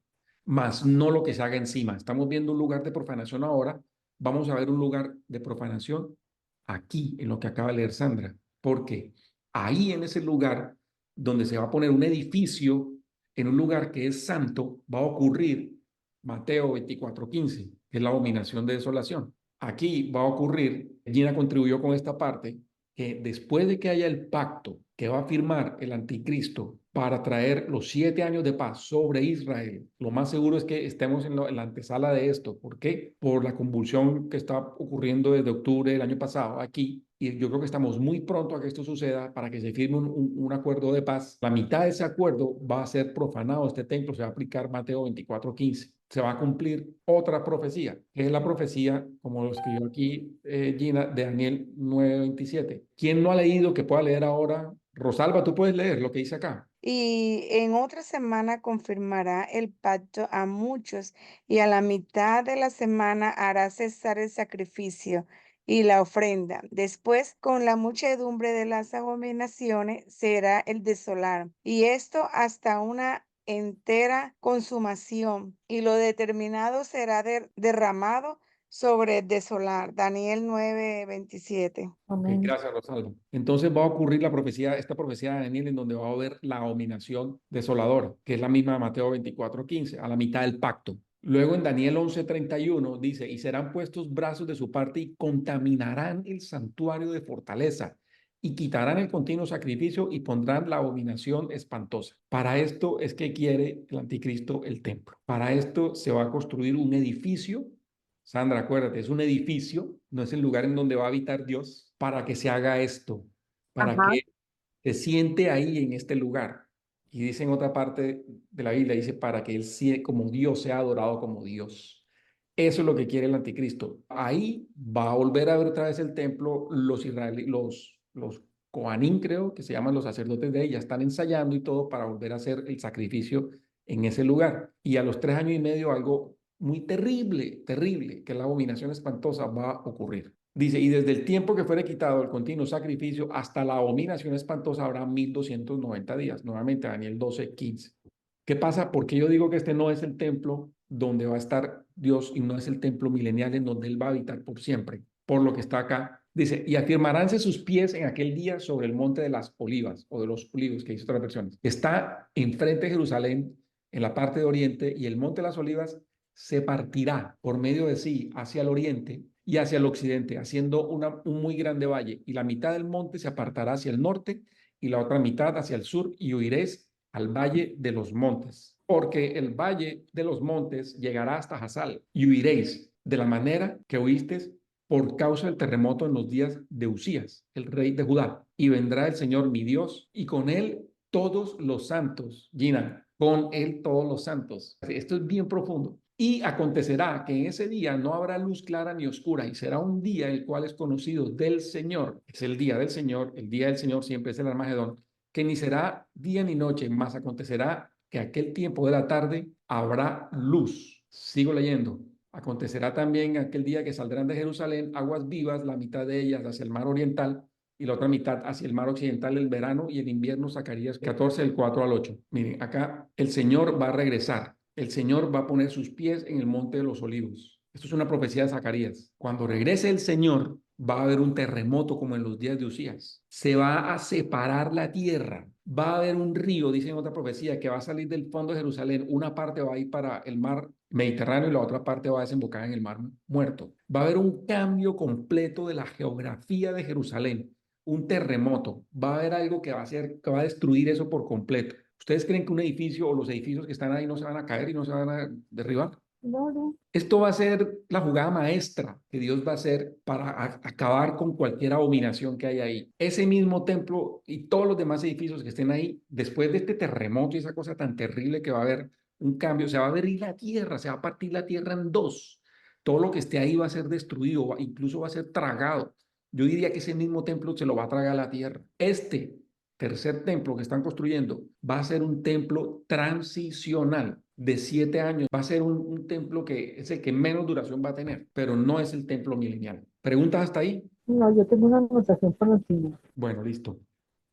más no lo que se haga encima. Estamos viendo un lugar de profanación ahora, vamos a ver un lugar de profanación aquí, en lo que acaba de leer Sandra, porque ahí en ese lugar donde se va a poner un edificio, en un lugar que es santo, va a ocurrir Mateo 24:15, que es la abominación de desolación. Aquí va a ocurrir, Gina contribuyó con esta parte, que después de que haya el pacto que va a firmar el anticristo para traer los 7 años de paz sobre Israel, lo más seguro es que estemos en la antesala de esto. ¿Por qué? Por la convulsión que está ocurriendo desde octubre del año pasado aquí. Y yo creo que estamos muy pronto a que esto suceda para que se firme un acuerdo de paz. La mitad de ese acuerdo va a ser profanado, este templo, se va a aplicar Mateo 24:15. Se va a cumplir otra profecía, que es la profecía, como lo escribió aquí Gina, de Daniel 9:27. ¿Quién no ha leído que pueda leer ahora? Rosalba, tú puedes leer lo que dice acá. Y en otra semana confirmará el pacto a muchos, y a la mitad de la semana hará cesar el sacrificio y la ofrenda. Después, con la muchedumbre de las abominaciones, será el desolar. Y esto hasta una entera consumación, y lo determinado será derramado sobre el desolar. Daniel 9:27. Amén. Gracias, Rosalba. Entonces va a ocurrir la profecía, esta profecía de Daniel, en donde va a haber la abominación desoladora, que es la misma de Mateo 24:15, a la mitad del pacto. Luego en Daniel 11:31 dice: y serán puestos brazos de su parte y contaminarán el santuario de fortaleza y quitarán el continuo sacrificio y pondrán la abominación espantosa. Para esto es que quiere el anticristo el templo. Para esto se va a construir un edificio. Sandra, acuérdate, es un edificio, no es el lugar en donde va a habitar Dios, para que se haga esto, para Ajá. que se siente ahí en este lugar. Y dice en otra parte de la Biblia, dice, para que él como Dios sea adorado como Dios. Eso es lo que quiere el anticristo. Ahí va a volver a ver otra vez el templo, los israelíes, los Coanín, creo que se llaman los sacerdotes de ahí, ya están ensayando y todo para volver a hacer el sacrificio en ese lugar. Y a los 3 años y medio algo muy terrible, terrible, que la abominación espantosa va a ocurrir. Dice, y desde el tiempo que fuere quitado el continuo sacrificio hasta la abominación espantosa habrá 1290 días. Nuevamente, Daniel 12:15. ¿Qué pasa? Porque yo digo que este no es el templo donde va a estar Dios y no es el templo milenial en donde Él va a habitar por siempre, por lo que está acá. Dice, y afirmaránse sus pies en aquel día sobre el monte de las olivas o de los olivos, que dice otras versiones. Está enfrente de Jerusalén, en la parte de oriente, y el monte de las olivas se partirá por medio de sí hacia el oriente y hacia el occidente, haciendo un muy grande valle, y la mitad del monte se apartará hacia el norte y la otra mitad hacia el sur, y huiréis al valle de los montes, porque el valle de los montes llegará hasta Hazal, y huiréis de la manera que huisteis por causa del terremoto en los días de Usías, el rey de Judá, y vendrá el Señor mi Dios, y con él todos los santos. Gina, con él todos los santos. Esto es bien profundo. Y acontecerá que en ese día no habrá luz clara ni oscura, y será un día el cual es conocido del Señor. Es el día del Señor, el día del Señor siempre es el Armagedón, que ni será día ni noche, más acontecerá que aquel tiempo de la tarde habrá luz. Sigo leyendo. Acontecerá también aquel día que saldrán de Jerusalén aguas vivas, la mitad de ellas hacia el mar oriental, y la otra mitad hacia el mar occidental el verano y el invierno. Zacarías 14, del 4 al 8. Miren, acá el Señor va a regresar. El Señor va a poner sus pies en el monte de los olivos. Esto es una profecía de Zacarías. Cuando regrese el Señor, va a haber un terremoto como en los días de Usías. Se va a separar la tierra. Va a haber un río, dice en otra profecía, que va a salir del fondo de Jerusalén. Una parte va a ir para el mar Mediterráneo y la otra parte va a desembocar en el mar Muerto. Va a haber un cambio completo de la geografía de Jerusalén. Un terremoto. Va a haber algo que va a destruir eso por completo. ¿Ustedes creen que un edificio o los edificios que están ahí no se van a caer y no se van a derribar? No. Esto va a ser la jugada maestra que Dios va a hacer para acabar con cualquier abominación que haya ahí. Ese mismo templo y todos los demás edificios que estén ahí, después de este terremoto y esa cosa tan terrible que va a haber un cambio, se va a abrir la tierra, se va a partir la tierra en dos. Todo lo que esté ahí va a ser destruido, incluso va a ser tragado. Yo diría que ese mismo templo se lo va a tragar la tierra. Este tercer templo que están construyendo va a ser un templo transicional de 7 años. Va a ser un templo que es el que menos duración va a tener, pero no es el templo milenial. ¿Preguntas hasta ahí? No, yo tengo una anotación para el final. Bueno, listo.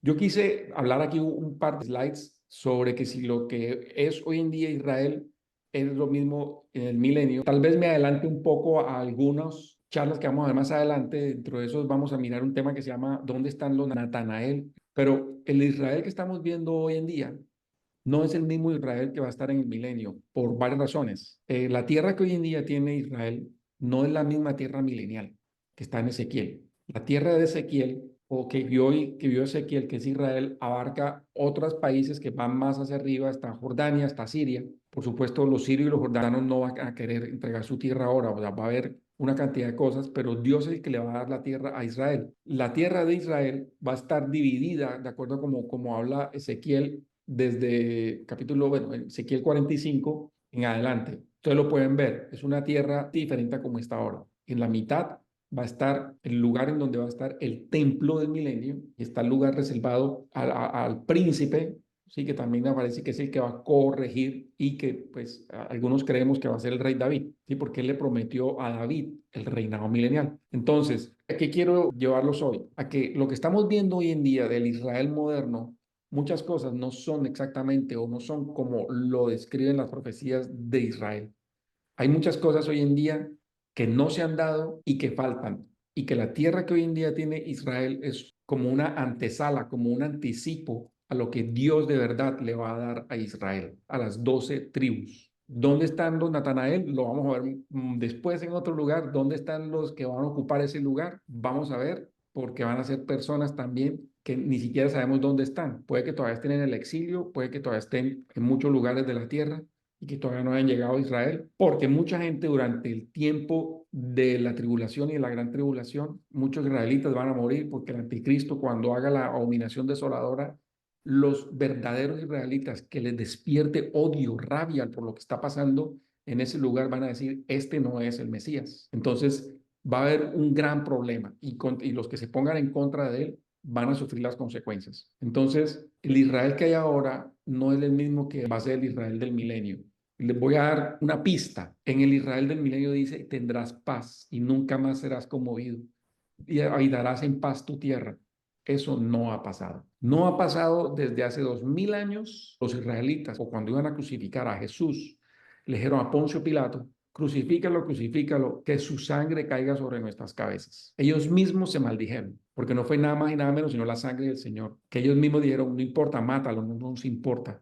Yo quise hablar aquí un par de slides sobre que si lo que es hoy en día Israel es lo mismo en el milenio. Tal vez me adelante un poco a algunas charlas que vamos a ver más adelante. Dentro de esos vamos a mirar un tema que se llama ¿dónde están los Natanael? Pero el Israel que estamos viendo hoy en día no es el mismo Israel que va a estar en el milenio por varias razones. La tierra que hoy en día tiene Israel no es la misma tierra milenial que está en Ezequiel. La tierra de Ezequiel, o que vio Ezequiel, que es Israel, abarca otros países que van más hacia arriba, hasta Jordania, hasta Siria. Por supuesto, los sirios y los jordanos no van a querer entregar su tierra ahora, o sea, va a haber una cantidad de cosas, pero Dios es el que le va a dar la tierra a Israel. La tierra de Israel va a estar dividida, de acuerdo como habla Ezequiel, desde capítulo, bueno, Ezequiel 45 en adelante. Ustedes lo pueden ver, es una tierra diferente a como está ahora. En la mitad va a estar el lugar en donde va a estar el templo del milenio y está el lugar reservado al príncipe, sí, que también me parece que es el que va a corregir y que pues algunos creemos que va a ser el rey David, sí, porque él le prometió a David el reinado milenial. Entonces, ¿a qué quiero llevarlos hoy? A que lo que estamos viendo hoy en día del Israel moderno, muchas cosas no son exactamente o no son como lo describen las profecías de Israel. Hay muchas cosas hoy en día que no se han dado y que faltan, y que la tierra que hoy en día tiene Israel es como una antesala, como un anticipo a lo que Dios de verdad le va a dar a Israel, a las 12 tribus. ¿Dónde están los Natanael? Lo vamos a ver después en otro lugar. ¿Dónde están los que van a ocupar ese lugar? Vamos a ver, porque van a ser personas también que ni siquiera sabemos dónde están. Puede que todavía estén en el exilio, puede que todavía estén en muchos lugares de la tierra y que todavía no hayan llegado a Israel, porque mucha gente durante el tiempo de la tribulación y de la gran tribulación, muchos israelitas van a morir porque el anticristo, cuando haga la abominación desoladora, los verdaderos israelitas que les despierte odio, rabia por lo que está pasando en ese lugar van a decir, este no es el Mesías. Entonces va a haber un gran problema y los que se pongan en contra de él van a sufrir las consecuencias. Entonces, el Israel que hay ahora no es el mismo que va a ser el Israel del milenio. Les voy a dar una pista. En el Israel del milenio dice, tendrás paz y nunca más serás conmovido y habitarás en paz tu tierra. Eso no ha pasado. No ha pasado desde hace 2000 años. Los israelitas, o cuando iban a crucificar a Jesús, le dijeron a Poncio Pilato, crucifícalo, crucifícalo, que su sangre caiga sobre nuestras cabezas. Ellos mismos se maldijeron, porque no fue nada más y nada menos sino la sangre del Señor, que ellos mismos dijeron, no importa, mátalo, no nos importa.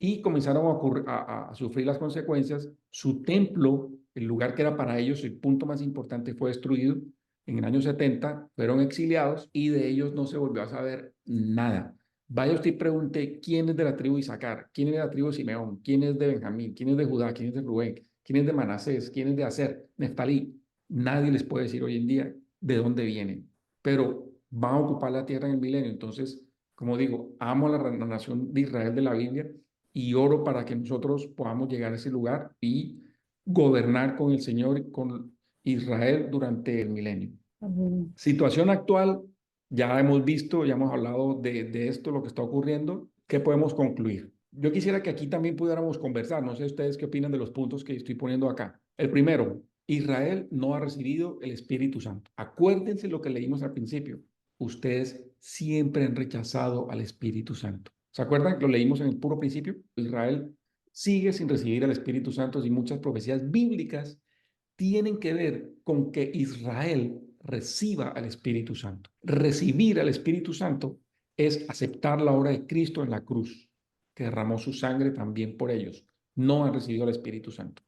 Y comenzaron a sufrir las consecuencias. Su templo, el lugar que era para ellos el punto más importante, fue destruido. En el año 70 fueron exiliados y de ellos no se volvió a saber nada. Vaya usted y pregunte quién es de la tribu de Isaacar, quién es de la tribu de Simeón, quién es de Benjamín, quién es de Judá, quién es de Rubén, quién es de Manasés, quién es de Aser, Neftalí. Nadie les puede decir hoy en día de dónde vienen, pero van a ocupar la tierra en el milenio. Entonces, como digo, amo a la nación de Israel de la Biblia y oro para que nosotros podamos llegar a ese lugar y gobernar con el Señor y con Israel durante el milenio. Amén. Situación actual, ya hemos visto, ya hemos hablado de esto, lo que está ocurriendo. ¿Qué podemos concluir? Yo quisiera que aquí también pudiéramos conversar. No sé ustedes qué opinan de los puntos que estoy poniendo acá. El primero, Israel no ha recibido el Espíritu Santo. Acuérdense lo que leímos al principio. ustedes siempre han rechazado al Espíritu Santo. ¿Se acuerdan? Lo leímos en el puro principio. Israel sigue sin recibir al Espíritu Santo y muchas profecías bíblicas tienen que ver con que Israel reciba al Espíritu Santo. Recibir al Espíritu Santo es aceptar la obra de Cristo en la cruz, que derramó su sangre también por ellos. No han recibido al Espíritu Santo.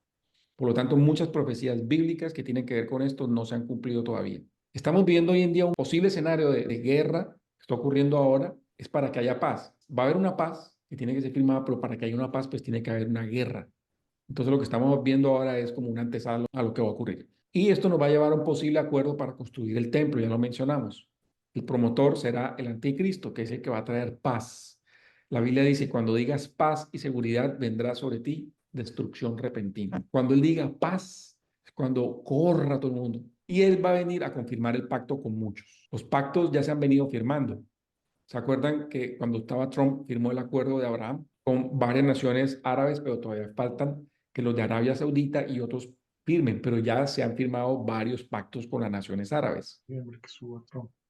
Por lo tanto, muchas profecías bíblicas que tienen que ver con esto no se han cumplido todavía. Estamos viendo hoy en día un posible escenario de guerra que está ocurriendo ahora, es para que haya paz. Va a haber una paz que tiene que ser firmada, pero para que haya una paz, pues tiene que haber una guerra. Entonces lo que estamos viendo ahora es como una antesala a lo que va a ocurrir. Y esto nos va a llevar a un posible acuerdo para construir el templo, ya lo mencionamos. El promotor será el anticristo, que es el que va a traer paz. La Biblia dice, cuando digas paz y seguridad, vendrá sobre ti destrucción repentina. Cuando él diga paz, es cuando corra todo el mundo. Y él va a venir a confirmar el pacto con muchos. Los pactos ya se han venido firmando. ¿Se acuerdan que cuando estaba Trump firmó el acuerdo de Abraham con varias naciones árabes, pero todavía faltan que los de Arabia Saudita y otros firmen, pero ya se han firmado varios pactos con las naciones árabes?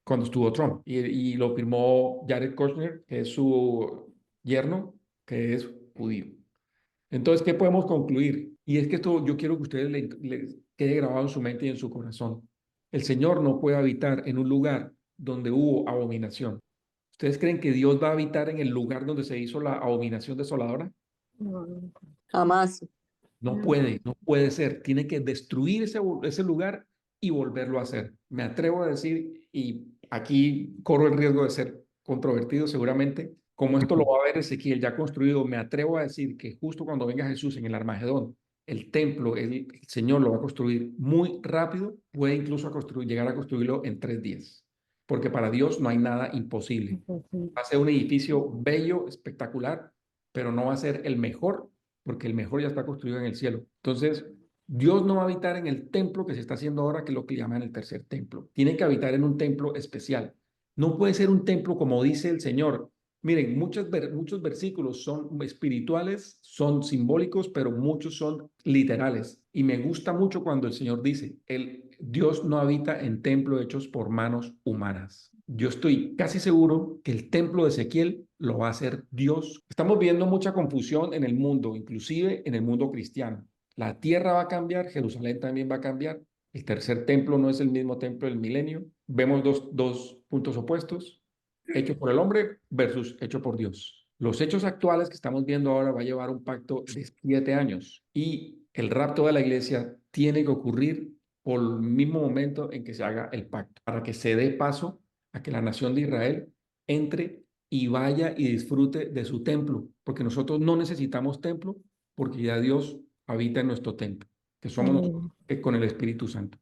Cuando estuvo Trump. Y lo firmó Jared Kushner, que es su yerno, que es judío. Entonces, ¿qué podemos concluir? Y es que esto yo quiero que ustedes le quede grabado en su mente y en su corazón. El Señor no puede habitar en un lugar donde hubo abominación. ¿Ustedes creen que Dios va a habitar en el lugar donde se hizo la abominación desoladora? Jamás. No puede, no puede ser. Tiene que destruir ese lugar y volverlo a hacer. Me atrevo a decir, y aquí corro el riesgo de ser controvertido seguramente, como esto lo va a ver Ezequiel ya construido, me atrevo a decir que justo cuando venga Jesús en el Armagedón, el templo, el Señor lo va a construir muy rápido, puede incluso llegar a construirlo en 3 días, porque para Dios no hay nada imposible. Va a ser un edificio bello, espectacular, pero no va a ser el mejor, porque el mejor ya está construido en el cielo. Entonces, Dios no va a habitar en el templo que se está haciendo ahora, que es lo que llaman el tercer templo. Tiene que habitar en un templo especial. No puede ser un templo como dice el Señor. Miren, muchos versículos son espirituales, son simbólicos, pero muchos son literales. Y me gusta mucho cuando el Señor dice, Dios no habita en templo hechos por manos humanas. Yo estoy casi seguro que el templo de Ezequiel lo va a hacer Dios. Estamos viendo mucha confusión en el mundo, inclusive en el mundo cristiano. La tierra va a cambiar, Jerusalén también va a cambiar. El tercer templo no es el mismo templo del milenio. Vemos dos puntos opuestos, hecho por el hombre versus hecho por Dios. Los hechos actuales que estamos viendo ahora va a llevar un pacto de 7 años y el rapto de la iglesia tiene que ocurrir por el mismo momento en que se haga el pacto, para que se dé paso a que la nación de Israel entre y vaya y disfrute de su templo, porque nosotros no necesitamos templo, porque ya Dios habita en nuestro templo, que somos nosotros, con el Espíritu Santo.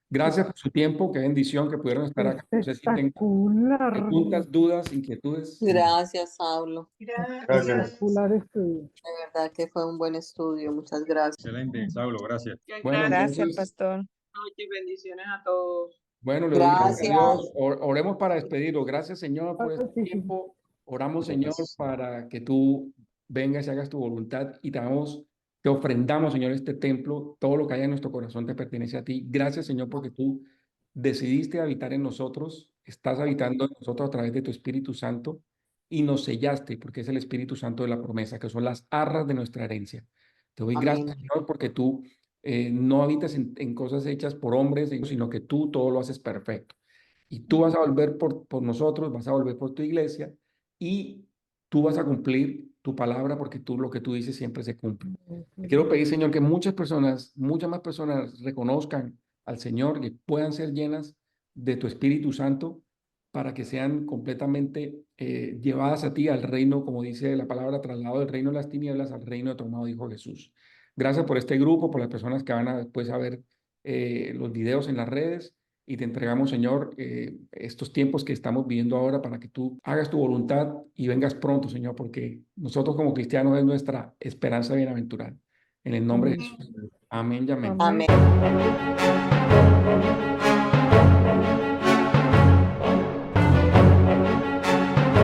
Gracias por su tiempo, qué bendición que pudieron estar acá. No sé si tengan preguntas, dudas, inquietudes. Gracias, Saulo. Gracias. Espectacular estudio. De verdad que fue un buen estudio. Muchas gracias. Excelente, Saulo, gracias. Bueno, Gracias, entonces, pastor. Noche y bendiciones a todos. bueno, le doy gracias a Gracias. Dios. Oremos para despedirlo. Gracias, Señor, por este tiempo. Oramos, Señor, para que tú vengas y hagas tu voluntad y te ofrendamos, Señor, este templo. Todo lo que haya en nuestro corazón te pertenece a ti. Gracias, Señor, porque tú decidiste habitar en nosotros. Estás habitando en nosotros a través de tu Espíritu Santo y nos sellaste, porque es el Espíritu Santo de la promesa, que son las arras de nuestra herencia. Te doy gracias, Amén. Señor, porque tú no habitas en cosas hechas por hombres, sino que tú todo lo haces perfecto. Y tú vas a volver por nosotros, vas a volver por tu iglesia y tú vas a cumplir tu palabra porque lo que tú dices siempre se cumple. Te quiero pedir, Señor, que muchas más personas reconozcan al Señor y puedan ser llenas de tu Espíritu Santo para que sean completamente llevadas a ti al reino, como dice la palabra, traslado del reino de las tinieblas al reino de tu amado Hijo Jesús. Gracias por este grupo, por las personas que van a después a ver los videos en las redes y te entregamos, Señor, estos tiempos que estamos viviendo ahora para que tú hagas tu voluntad y vengas pronto, Señor, porque nosotros como cristianos es nuestra esperanza bienaventurada. En el nombre de Jesús. Amén y amén. Amén.